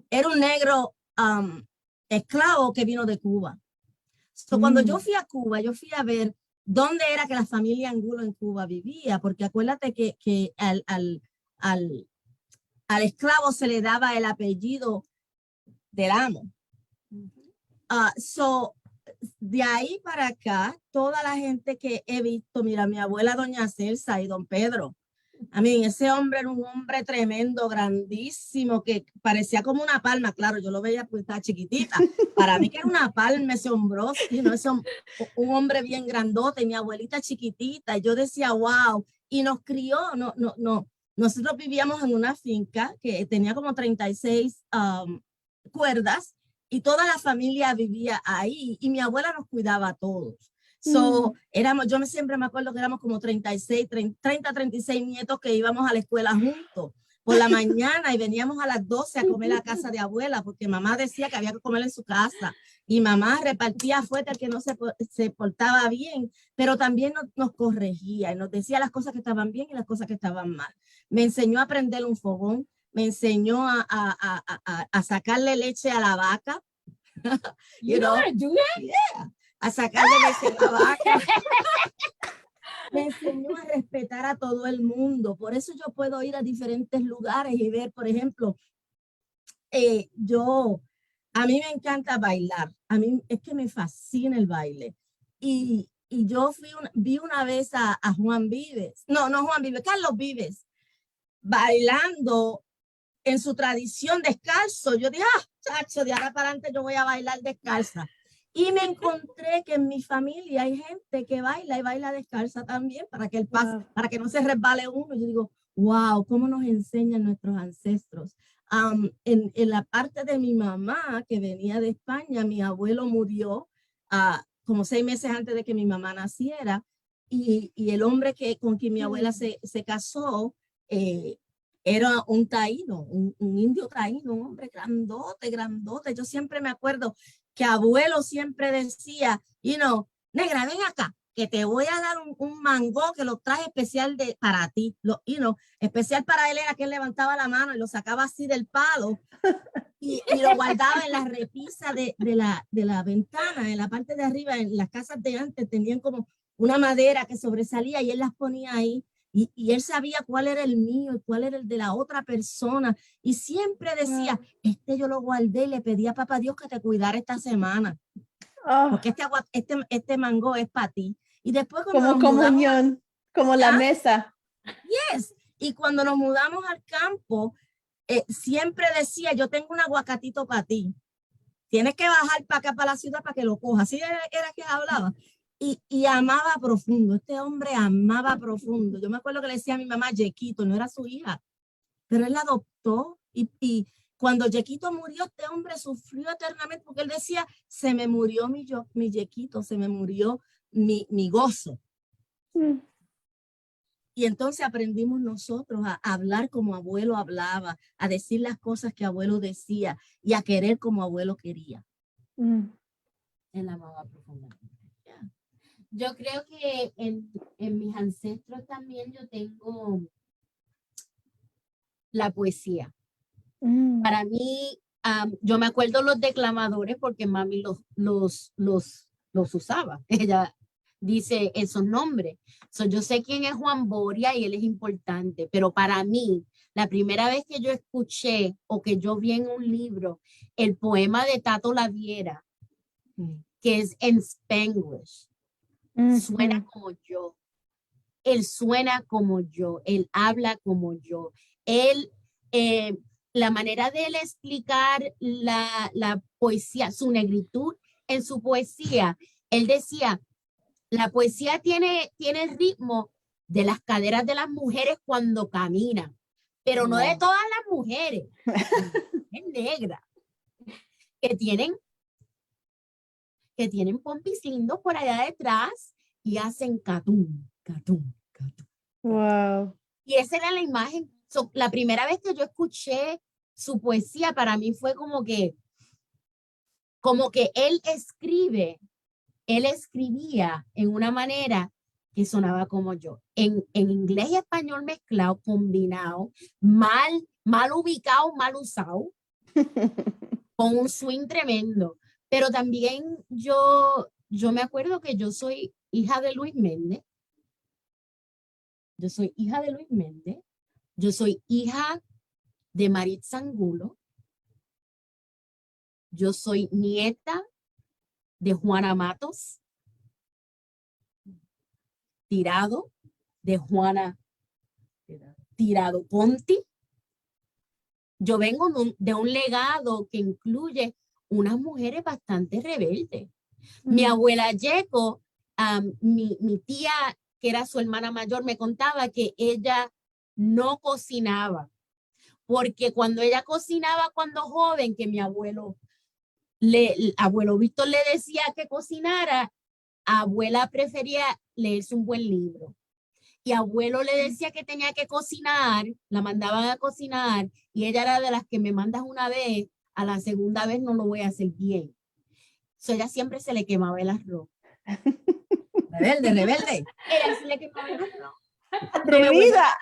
era un negro esclavo que vino de Cuba. Cuando yo fui a Cuba, yo fui a ver dónde era que la familia Angulo en Cuba vivía, porque acuérdate que al esclavo se le daba el apellido del amo. De ahí para acá, toda la gente que he visto, mira, mi abuela doña Celsa y don Pedro, ese hombre era un hombre tremendo, grandísimo, que parecía como una palma. Claro, yo lo veía porque estaba chiquitita. Para mí que era una palma ese hombro, un hombre bien grandote, y mi abuelita chiquitita. Y yo decía, wow, y nos crió, nosotros vivíamos en una finca que tenía como 36 cuerdas y toda la familia vivía ahí y mi abuela nos cuidaba a todos. Yo siempre me acuerdo que éramos como 36 nietos que íbamos a la escuela juntos por la mañana y veníamos a las 12 a comer a la casa de abuela porque mamá decía que había que comer en su casa y mamá repartía fuerte al que no se portaba bien, pero también nos corregía y nos decía las cosas que estaban bien y las cosas que estaban mal. Me enseñó a prender un fogón, me enseñó a sacarle leche a la vaca. You know how to do that? Yeah. A sacarle leche a la vaca. Me enseñó a respetar a todo el mundo. Por eso yo puedo ir a diferentes lugares y ver, por ejemplo, a mí me encanta bailar. A mí es que me fascina el baile. Y yo vi una vez a Juan Vives. No Juan Vives, Carlos Vives, bailando en su tradición descalzo. Yo dije, chacho, de ahora para adelante yo voy a bailar descalza. Y me encontré que en mi familia hay gente que baila y baila descalza también para que para que no se resbale uno. Yo digo, wow, cómo nos enseñan nuestros ancestros En la parte de mi mamá, que venía de España, mi abuelo murió como 6 meses antes de que mi mamá naciera, y el hombre con quien mi abuela se casó era un taíno, un indio taíno, un hombre grandote, grandote. Yo siempre me acuerdo que abuelo siempre decía, negra, ven acá, que te voy a dar un mango que lo traje especial para ti. Especial para él era que él levantaba la mano y lo sacaba así del palo y lo guardaba en la repisa de la ventana, en la parte de arriba. En las casas de antes tenían como una madera que sobresalía y él las ponía ahí. Y él sabía cuál era el mío y cuál era el de la otra persona. Y siempre decía, yo lo guardé y le pedí a papá Dios que te cuidara esta semana. Porque este mango es para ti. Y después como comunión, como la mesa. Yes. Y cuando nos mudamos al campo, siempre decía, yo tengo un aguacatito para ti. Tienes que bajar para acá, para la ciudad, para que lo cojas. Así era que hablaba. Y amaba profundo. Este hombre amaba profundo. Yo me acuerdo que le decía a mi mamá, Yequito, no era su hija, pero él la adoptó. Y cuando Yequito murió, este hombre sufrió eternamente porque él decía, se me murió mi Yequito, se me murió mi gozo. Y entonces aprendimos nosotros a hablar como abuelo hablaba, a decir las cosas que abuelo decía y a querer como abuelo quería. En la mamá profunda. Yeah. Yo creo que en mis ancestros también yo tengo la poesía. Para mí, yo me acuerdo los declamadores porque mami los usaba. Ella dice esos nombres. Yo sé quién es Juan Boria y él es importante, pero para mí, la primera vez que yo escuché o que yo vi en un libro el poema de Tato Laviera, que es en Spanglish, suena como yo. Él suena como yo, él habla como yo. Él, la manera de él explicar la poesía, su negritud en su poesía, él decía, la poesía tiene el ritmo de las caderas de las mujeres cuando caminan, pero no de todas las mujeres, es negra, que tienen pompis lindos por allá detrás y hacen catún, catún, catún. Wow. Y esa era la imagen. La primera vez que yo escuché su poesía, para mí fue como que él escribía en una manera que sonaba como yo. En inglés y español mezclado, combinado, mal ubicado, mal usado, con un swing tremendo. Pero también yo me acuerdo que yo soy hija de Luis Méndez. Yo soy hija de Luis Méndez. Yo soy hija de Maritza Angulo. Yo soy nieta de Juana Matos. Tirado, de Juana Tirado Ponti. Yo vengo de un legado que incluye unas mujeres bastante rebeldes. Mi abuela Yeco, mi tía, que era su hermana mayor, me contaba que ella no cocinaba, porque cuando ella cocinaba cuando joven, que mi abuelo Víctor le decía que cocinara, abuela prefería leerse un buen libro. Y abuelo le decía que tenía que cocinar, la mandaban a cocinar, y ella era de las que me mandas una vez, a la segunda vez no lo voy a hacer bien. Ella siempre se le quemaba el arroz. Rebelde. Ella se le quemaba el arroz. Atrevida.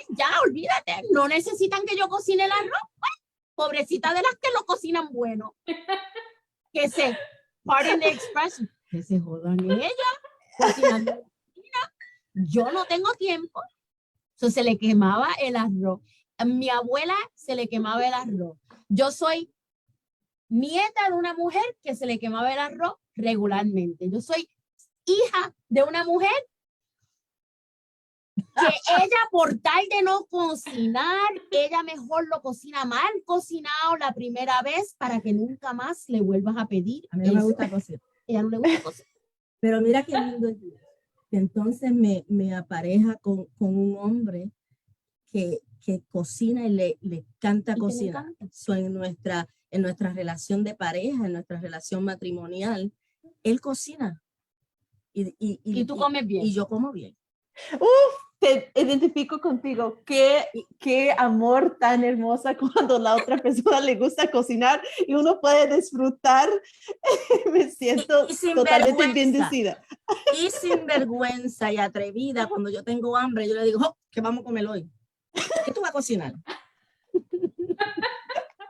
Ya, olvídate, no necesitan que yo cocine el arroz. Pues, pobrecita de las que lo cocinan bueno. Que se, pardon the expression, que se jodan ella cocinando. Yo no tengo tiempo. Se le quemaba el arroz. A mi abuela se le quemaba el arroz. Yo soy nieta de una mujer que se le quemaba el arroz regularmente. Yo soy hija de una mujer que ella, por tal de no cocinar, ella mejor lo cocina mal cocinado la primera vez para que nunca más le vuelvas a pedir. A mí no me gusta cocinar. Ella no le gusta cocinar. Pero mira qué lindo es Dios. Que entonces me apareja con un hombre que que cocina y le encanta Y que le cocinar. encanta. So, en nuestra relación de pareja, en nuestra relación matrimonial, él cocina. Y tú comes bien. Y yo como bien. Te identifico contigo. Qué amor tan hermosa cuando la otra persona le gusta cocinar y uno puede disfrutar. Me siento Y sin totalmente vergüenza. bendecida. Y sin vergüenza y atrevida, cuando yo tengo hambre, yo le digo, oh, ¿qué vamos a comer hoy? ¿Qué tú vas a cocinar?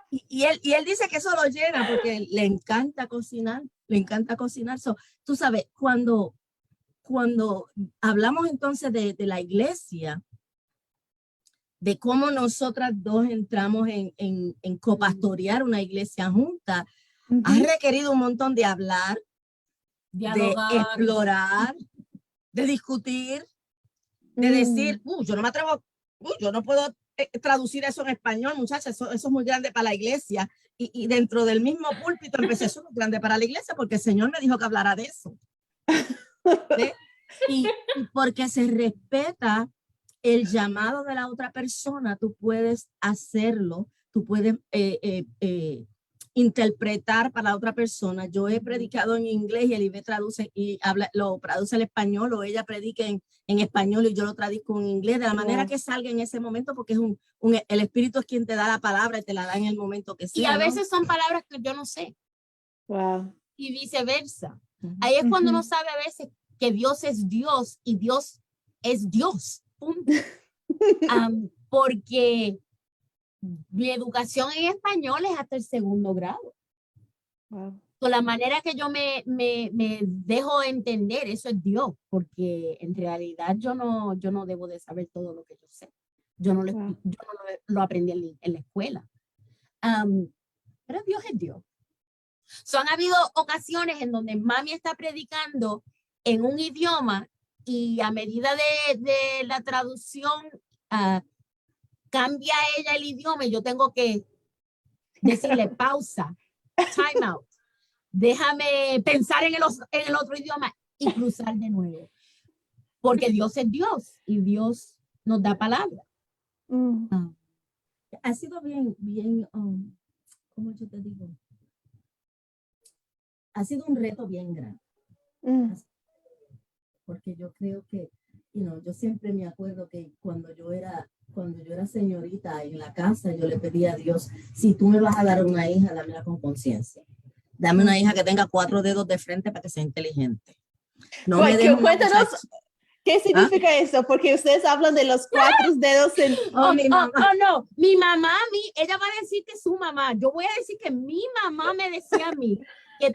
Y él dice que eso lo llena porque le encanta cocinar, le encanta cocinar. So, tú sabes, cuando hablamos entonces de la iglesia, de cómo nosotras dos entramos en copastorear una iglesia junta, ha requerido un montón de hablar, Dialogar. de explorar, de discutir, de decir, yo no me atrevo, yo no puedo traducir eso en español, muchachas, eso es muy grande para la iglesia. Y dentro del mismo púlpito empecé, eso es muy grande para la iglesia porque el Señor me dijo que hablara de eso. ¿Sí? Y porque se respeta el llamado de la otra persona, tú puedes hacerlo, tú puedes interpretar para la otra persona. Yo he predicado en inglés y Elibe traduce y lo traduce al español, o ella predica en español y yo lo traduzco en inglés, de la manera que salga en ese momento, porque es el Espíritu es quien te da la palabra y te la da en el momento que sea. Y a ¿no? veces son palabras que yo no sé. Wow. Y viceversa. Ahí es cuando uno sabe a veces que Dios es Dios y Dios es Dios. Punto. Porque mi educación en español es hasta el 2º grado. Wow. Con la manera que yo me dejo entender, eso es Dios, porque en realidad yo no debo de saber todo lo que yo sé. Yo no lo aprendí en la escuela. Pero Dios es Dios. Han habido ocasiones en donde mami está predicando en un idioma y a medida de la traducción cambia ella el idioma y yo tengo que decirle pausa, time out, déjame pensar en el otro idioma y cruzar de nuevo. Porque Dios es Dios y Dios nos da palabra. Ha sido bien, ¿cómo yo te digo? Ha sido un reto bien grande. Porque yo creo que, yo siempre me acuerdo que cuando yo era señorita en la casa, yo le pedía a Dios, si tú me vas a dar una hija, dámela con conciencia. Dame una hija que tenga 4 dedos de frente para que sea inteligente. No me des una Cuéntanos, muchacha. ¿qué significa eso? Porque ustedes hablan de los 4 dedos en... no, mi mamá, ella va a decir que su mamá, yo voy a decir que mi mamá me decía a mí que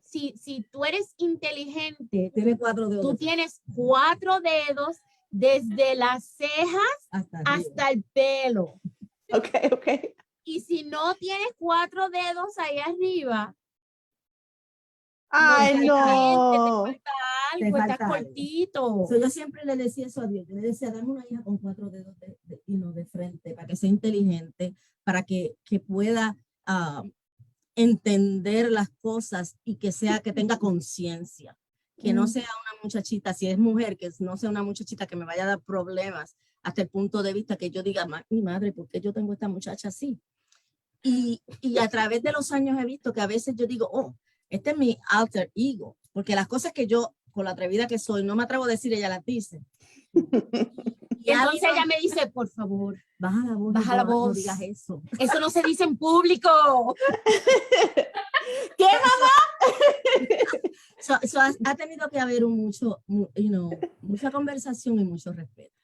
si tú eres inteligente, Tiene 4 dedos. Tú tienes 4 dedos desde las cejas hasta el pelo. Ok. Y si no tienes 4 dedos ahí arriba, Ay, no. te falta algo, estás cortito. Yo siempre le decía eso a Dios. Yo le decía, dame una hija con 4 dedos de frente, para que sea inteligente, para que pueda entender las cosas y que tenga conciencia. Que no sea una muchachita, si es mujer, que no sea una muchachita que me vaya a dar problemas hasta el punto de vista que yo diga, mi madre, ¿por qué yo tengo esta muchacha así? Y a través de los años he visto que a veces yo digo, este es mi alter ego, porque las cosas que yo, con la atrevida que soy, no me atrevo a decir, ella las dice. Y entonces ella me dice, por favor, baja la voz. No digas eso. Eso no se dice en público. ¿Qué, mamá? Ha tenido que haber mucha conversación y mucho respeto.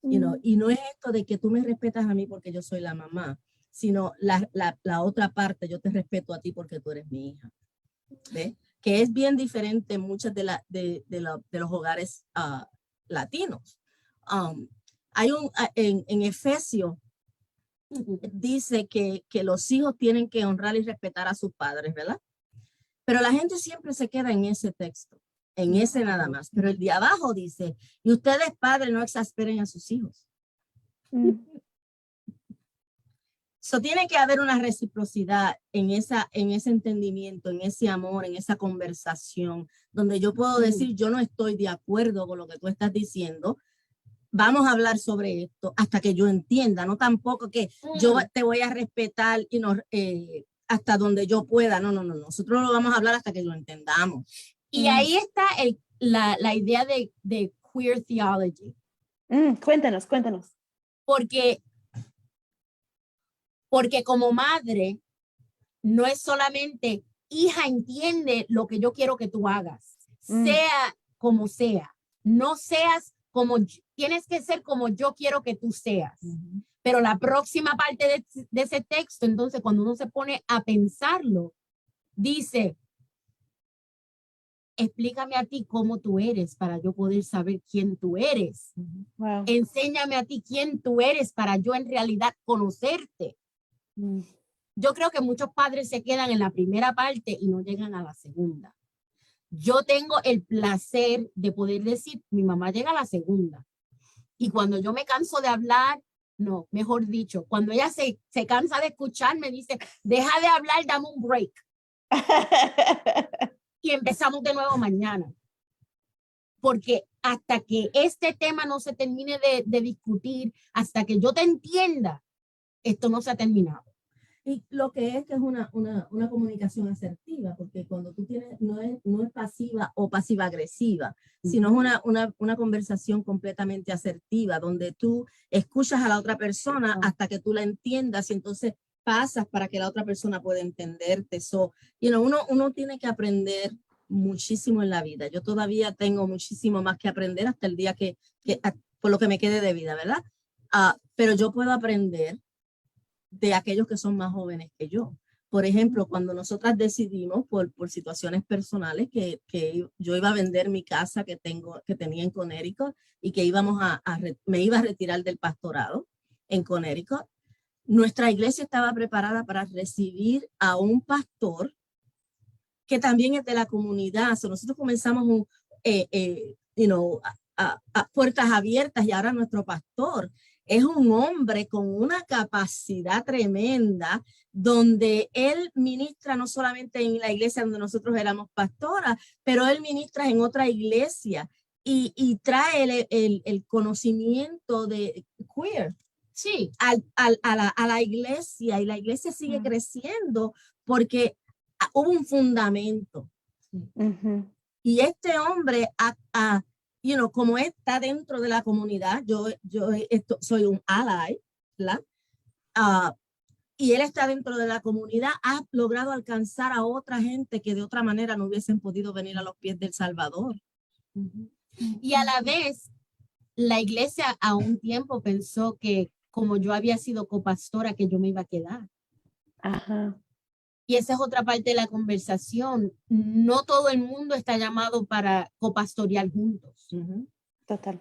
Y no es esto de que tú me respetas a mí porque yo soy la mamá, sino la otra parte, yo te respeto a ti porque tú eres mi hija. ¿Ves? Que es bien diferente en muchos de los hogares latinos. Hay en Efesios dice que los hijos tienen que honrar y respetar a sus padres, ¿verdad? Pero la gente siempre se queda en ese texto, en ese nada más. Pero el de abajo dice, y ustedes padres no exasperen a sus hijos. Tiene que haber una reciprocidad en ese entendimiento, en ese amor, en esa conversación, donde yo puedo decir, yo no estoy de acuerdo con lo que tú estás diciendo, vamos a hablar sobre esto hasta que yo entienda, no tampoco que yo te voy a respetar y no, hasta donde yo pueda, no, nosotros lo vamos a hablar hasta que lo entendamos. Y ahí está la idea de queer theology. Cuéntanos. Porque como madre, no es solamente, hija, entiende lo que yo quiero que tú hagas, sea como sea, no seas como, tienes que ser como yo quiero que tú seas. Pero la próxima parte de ese texto, entonces, cuando uno se pone a pensarlo, dice, explícame a ti cómo tú eres para yo poder saber quién tú eres. Wow. Enséñame a ti quién tú eres para yo en realidad conocerte. Yo creo que muchos padres se quedan en la primera parte y no llegan a la segunda. Yo tengo el placer de poder decir, mi mamá llega a la segunda. Y cuando yo me canso de hablar, no, mejor dicho, cuando ella se cansa de escuchar, me dice, deja de hablar, dame un break. Y empezamos de nuevo mañana. Porque hasta que este tema no se termine de discutir, hasta que yo te entienda, esto no se ha terminado. Y lo que es una comunicación asertiva, porque cuando tú tienes, no es pasiva o pasiva-agresiva, sino es una conversación completamente asertiva, donde tú escuchas a la otra persona hasta que tú la entiendas y entonces pasas para que la otra persona pueda entenderte. So, uno tiene que aprender muchísimo en la vida. Yo todavía tengo muchísimo más que aprender hasta el día que por lo que me quede de vida, ¿verdad? Pero yo puedo aprender de aquellos que son más jóvenes que yo. Por ejemplo, cuando nosotras decidimos por situaciones personales que yo iba a vender mi casa que tenía en Connecticut y que me iba a retirar del pastorado en Connecticut, nuestra iglesia estaba preparada para recibir a un pastor que también es de la comunidad. So, nosotros comenzamos a puertas abiertas y ahora nuestro pastor es un hombre con una capacidad tremenda donde él ministra no solamente en la iglesia donde nosotros éramos pastoras, pero él ministra en otra iglesia y trae el conocimiento de queer Sí. a la iglesia, y la iglesia sigue creciendo porque hubo un fundamento. Y este hombre como está dentro de la comunidad, yo soy un ally, ¿verdad? Y él está dentro de la comunidad, ha logrado alcanzar a otra gente que de otra manera no hubiesen podido venir a los pies del Salvador. Y a la vez, la iglesia a un tiempo pensó que como yo había sido copastora, que yo me iba a quedar. Ajá. Y esa es otra parte de la conversación. No todo el mundo está llamado para copastorear juntos. Total.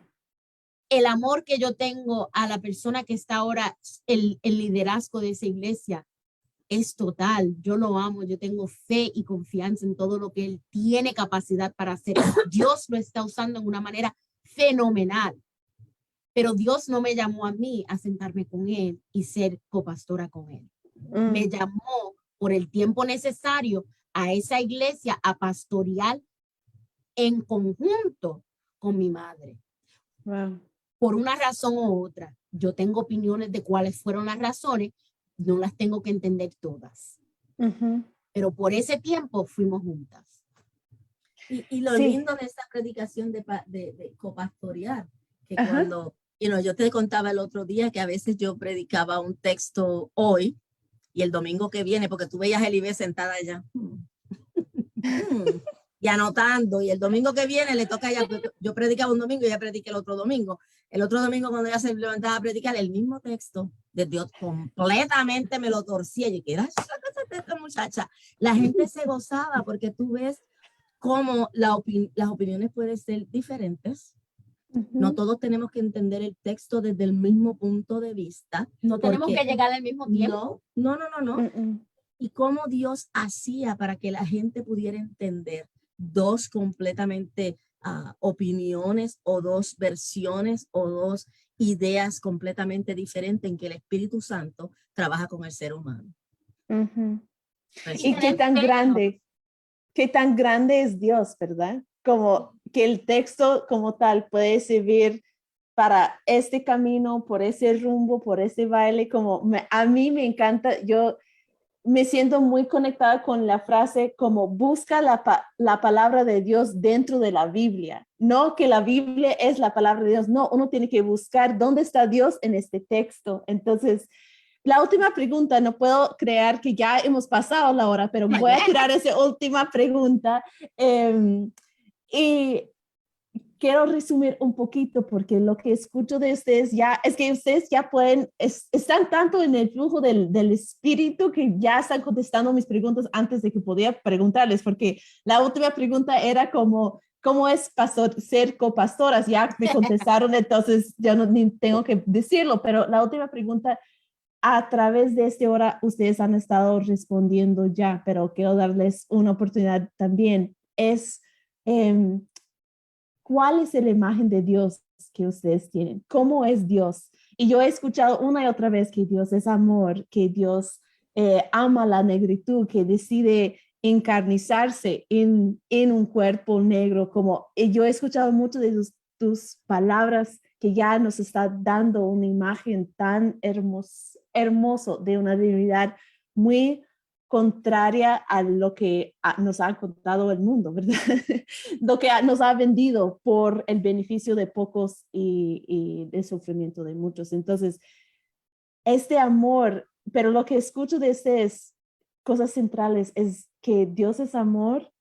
El amor que yo tengo a la persona que está ahora, el liderazgo de esa iglesia, es total. Yo lo amo, yo tengo fe y confianza en todo lo que él tiene capacidad para hacer. Dios lo está usando en una manera fenomenal. Pero Dios no me llamó a mí a sentarme con él y ser copastora con él. Me llamó por el tiempo necesario a esa iglesia a pastorear en conjunto con mi madre. Wow. Por una razón u otra. Yo tengo opiniones de cuáles fueron las razones, no las tengo que entender todas. Pero por ese tiempo fuimos juntas. Y lo lindo de esa predicación de copastorear, que cuando, yo te contaba el otro día que a veces yo predicaba un texto hoy y el domingo que viene, porque tú veías a Elibé sentada allá y anotando, y el domingo que viene le toca a ella, yo predicaba un domingo y ella predica el otro domingo cuando ella se levantaba a predicar el mismo texto de Dios, completamente me lo torcía y que esta muchacha, la gente se gozaba porque tú ves cómo las opiniones pueden ser diferentes. No todos tenemos que entender el texto desde el mismo punto de vista. No tenemos que llegar al mismo tiempo. No. Y cómo Dios hacía para que la gente pudiera entender dos completamente opiniones o dos versiones o dos ideas completamente diferentes en que el Espíritu Santo trabaja con el ser humano. Y qué tan grande es Dios, ¿verdad? Como que el texto como tal puede servir para este camino, por ese rumbo, por ese baile, a mí me encanta, yo me siento muy conectada con la frase como busca la palabra de Dios dentro de la Biblia. No que la Biblia es la palabra de Dios, no, uno tiene que buscar dónde está Dios en este texto. Entonces, la última pregunta, no puedo creer que ya hemos pasado la hora, pero voy a tirar esa última pregunta. Y quiero resumir un poquito porque lo que escucho de ustedes ya es que ustedes ya pueden, están tanto en el flujo del espíritu que ya están contestando mis preguntas antes de que podía preguntarles, porque la última pregunta era como, ¿cómo es ser copastoras? Ya me contestaron, entonces ya no ni tengo que decirlo, pero la última pregunta, a través de esta hora ustedes han estado respondiendo ya, pero quiero darles una oportunidad también. ¿Cuál es la imagen de Dios que ustedes tienen? ¿Cómo es Dios? Y yo he escuchado una y otra vez que Dios es amor, que Dios ama la negritud, que decide encarnizarse en un cuerpo negro. Yo he escuchado mucho de tus palabras que ya nos está dando una imagen tan hermoso de una divinidad muy contraria a lo que nos ha contado el mundo, ¿verdad? Lo que nos ha vendido por el beneficio de pocos y el sufrimiento de muchos. Entonces, este amor, pero lo que escucho de ustedes, cosas centrales, es que Dios es amor,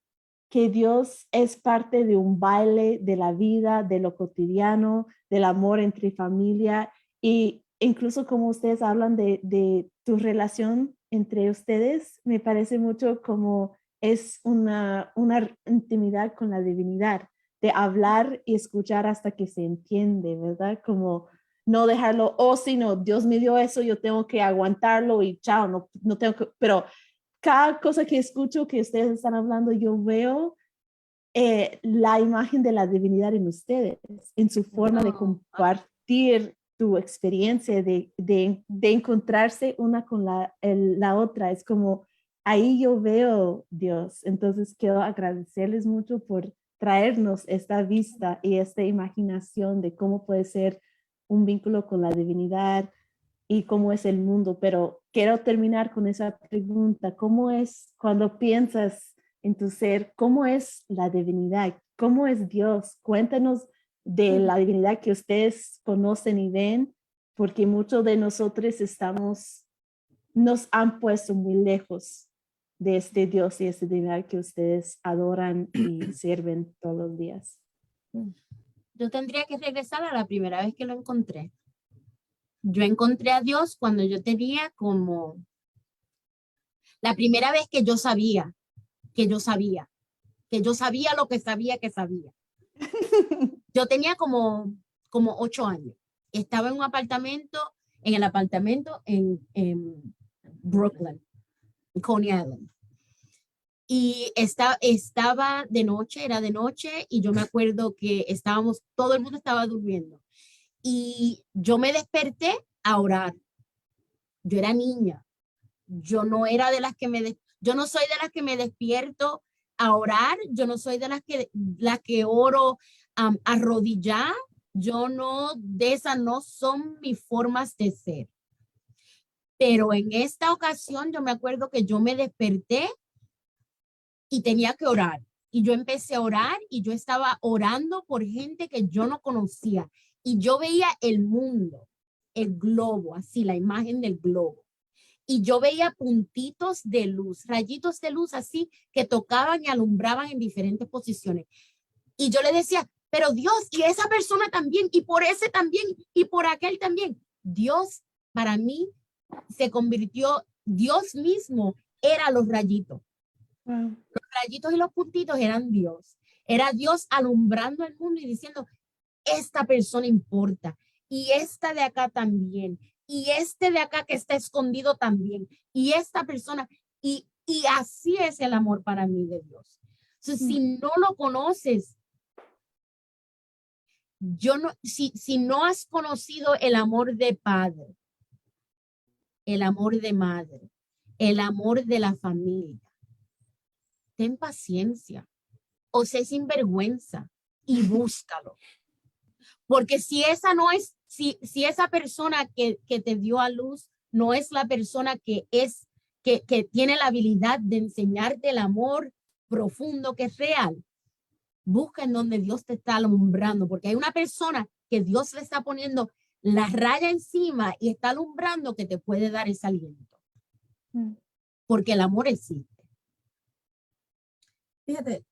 que Dios es parte de un baile de la vida, de lo cotidiano, del amor entre familia y incluso como ustedes hablan de tu relación entre ustedes, me parece mucho como es una intimidad con la divinidad, de hablar y escuchar hasta que se entiende, ¿verdad? Como no dejarlo, si no, Dios me dio eso, yo tengo que aguantarlo y chao, no tengo que, pero cada cosa que escucho que ustedes están hablando, yo veo la imagen de la divinidad en ustedes, en su forma de compartir tu experiencia, de encontrarse una con la otra. Es como, ahí yo veo Dios. Entonces quiero agradecerles mucho por traernos esta vista y esta imaginación de cómo puede ser un vínculo con la divinidad y cómo es el mundo. Pero quiero terminar con esa pregunta. ¿Cómo es cuando piensas en tu ser? ¿Cómo es la divinidad? ¿Cómo es Dios? Cuéntanos de la divinidad que ustedes conocen y ven, porque muchos de nosotros nos han puesto muy lejos de este Dios y esta divinidad que ustedes adoran y sirven todos los días. Yo tendría que regresar a la primera vez que lo encontré. Yo encontré a Dios cuando yo tenía como la primera vez que yo sabía lo que sabía que sabía. Yo tenía como 8 años. Estaba en el apartamento en Brooklyn, en Coney Island. Y estaba de noche, era de noche, y yo me acuerdo que todo el mundo estaba durmiendo. Y yo me desperté a orar. Yo era niña. Yo no era de las que yo no soy de las que me despierto a orar. Yo no soy de las que oro arrodillar. De esas no son mis formas de ser. Pero en esta ocasión yo me acuerdo que yo me desperté y tenía que orar. Y yo empecé a orar y yo estaba orando por gente que yo no conocía. Y yo veía el mundo, el globo, así, la imagen del globo. Y yo veía puntitos de luz, rayitos de luz así, que tocaban y alumbraban en diferentes posiciones. Y yo le decía, pero Dios, y esa persona también, y por ese también, y por aquel también. Dios, para mí, se convirtió, Dios mismo era los rayitos. Wow. Los rayitos y los puntitos eran Dios. Era Dios alumbrando el mundo y diciendo, esta persona importa, y esta de acá también, y este de acá que está escondido también, y esta persona, y así es el amor para mí de Dios. Entonces, si no lo conoces, si no has conocido el amor de padre, el amor de madre, el amor de la familia, ten paciencia o sé sinvergüenza y búscalo. Porque si esa no es, si esa persona que te dio a luz no es la persona que tiene la habilidad de enseñarte el amor profundo que es real, busca en donde Dios te está alumbrando, porque hay una persona que Dios le está poniendo la raya encima y está alumbrando que te puede dar ese aliento. Porque el amor existe. Fíjate,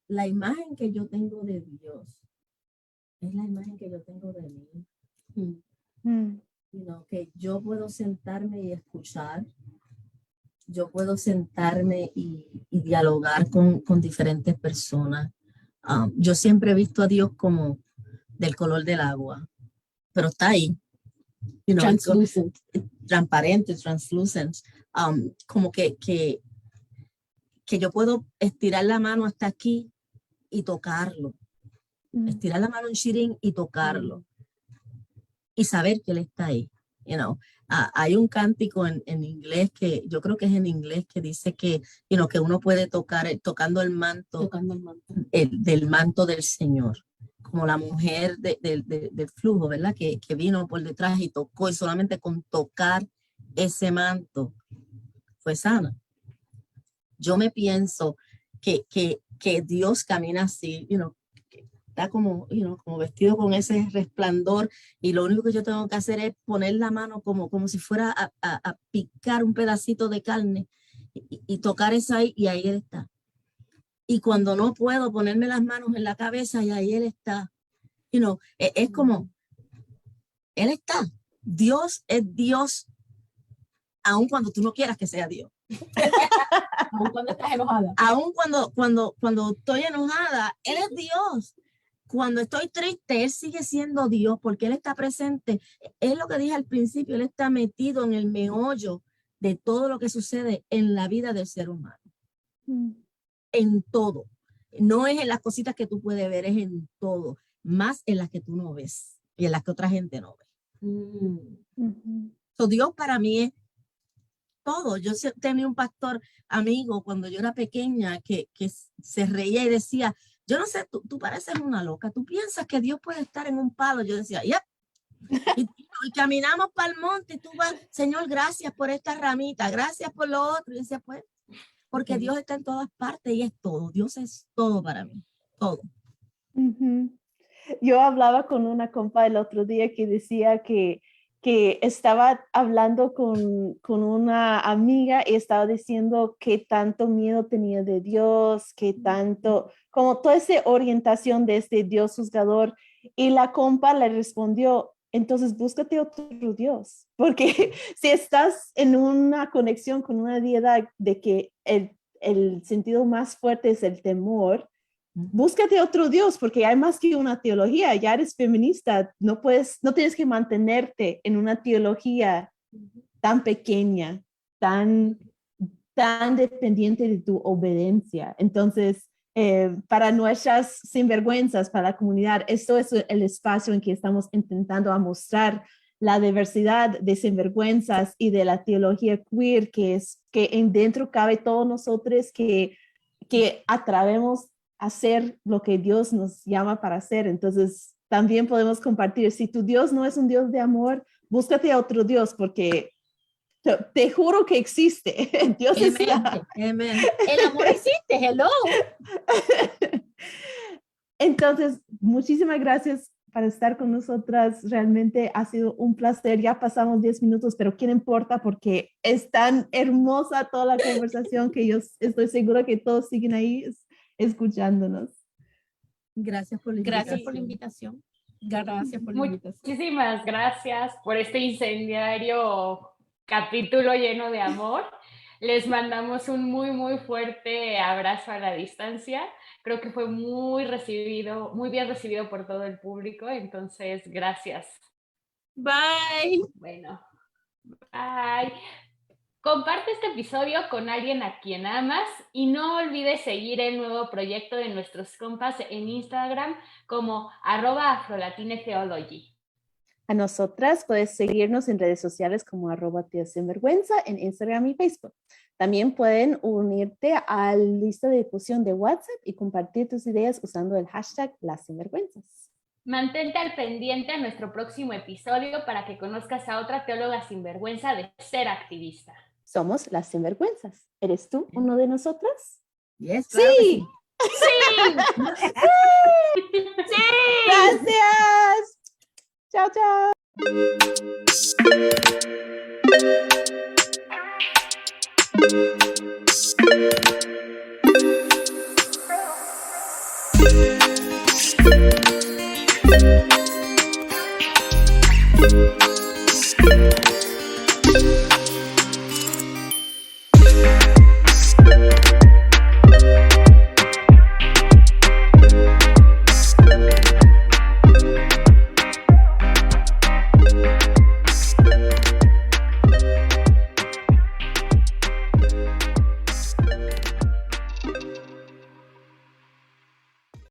la imagen que yo tengo de Dios es la imagen que yo tengo de mí. Que yo puedo sentarme y escuchar, yo puedo sentarme y dialogar con diferentes personas. Yo siempre he visto a Dios como del color del agua, pero está ahí. Translucent. Transparente, translucent. Como que yo puedo estirar la mano hasta aquí y tocarlo. Estirar la mano en Shirin y tocarlo. Y saber que Él está ahí. Hay un cántico en inglés que yo creo que es en inglés que dice que uno puede tocar, tocando el manto, del manto del Señor, como la mujer del flujo, ¿verdad? Que vino por detrás y tocó, y solamente con tocar ese manto fue sana. Yo me pienso que Dios camina así, está como vestido con ese resplandor, y lo único que yo tengo que hacer es poner la mano como si fuera a picar un pedacito de carne y tocar eso ahí, y ahí Él está. Y cuando no puedo, ponerme las manos en la cabeza y ahí Él está. Es como, Él está. Dios es Dios, aun cuando tú no quieras que sea Dios. Aún cuando estás enojada. Aun cuando estoy enojada, Él es Dios. Cuando estoy triste, Él sigue siendo Dios porque Él está presente. Es lo que dije al principio, Él está metido en el meollo de todo lo que sucede en la vida del ser humano. En todo. No es en las cositas que tú puedes ver, es en todo. Más en las que tú no ves y en las que otra gente no ve. So, Dios para mí es todo. Yo tenía un pastor amigo cuando yo era pequeña que se reía y decía, yo no sé, tú pareces una loca, tú piensas que Dios puede estar en un palo. Yo decía, yep. Y caminamos para el monte y tú vas, Señor, gracias por esta ramita, gracias por lo otro. Y decía, pues, porque Dios está en todas partes y es todo. Dios es todo para mí, todo. Yo hablaba con una compa el otro día que decía que estaba hablando con una amiga y estaba diciendo qué tanto miedo tenía de Dios, qué tanto, como toda esa orientación de este Dios juzgador. Y la compa le respondió, entonces búscate otro Dios, porque si estás en una conexión con una deidad de que el sentido más fuerte es el temor, búscate otro Dios, porque hay más que una teología. Ya eres feminista, no tienes que mantenerte en una teología tan pequeña, tan dependiente de tu obediencia. Entonces, para nuestras sinvergüenzas, para la comunidad, esto es el espacio en que estamos intentando mostrar la diversidad de sinvergüenzas y de la teología queer, que en dentro cabe todos nosotros que atrevemos a hacer lo que Dios nos llama para hacer. Entonces, también podemos compartir, si tu Dios no es un Dios de amor, búscate a otro Dios, porque te juro que existe. Dios está. Amen. El amor existe, hello. Entonces, muchísimas gracias por estar con nosotras. Realmente ha sido un placer. Ya pasamos 10 minutos, pero ¿qué importa? Porque es tan hermosa toda la conversación que yo estoy segura que todos siguen ahí escuchándonos. Gracias por la invitación. Gracias por la invitación. Gracias por la invitación. Muchísimas gracias por este incendiario capítulo lleno de amor. Les mandamos un muy, muy fuerte abrazo a la distancia. Creo que fue muy bien recibido por todo el público. Entonces, gracias. Bye. Bueno, bye. Comparte este episodio con alguien a quien amas y no olvides seguir el nuevo proyecto de nuestros compas en Instagram como @afrolatinetheology. A nosotras puedes seguirnos en redes sociales como @tiasinvergüenza en Instagram y Facebook. También pueden unirte a la lista de difusión de WhatsApp y compartir tus ideas usando el hashtag #LasSinvergüenzas. Mantente al pendiente a nuestro próximo episodio para que conozcas a otra teóloga sinvergüenza de ser activista. Somos las sinvergüenzas. ¿Eres tú uno de nosotras? Yes, claro que sí. ¡Sí! ¡Sí! Gracias. Chao, chao.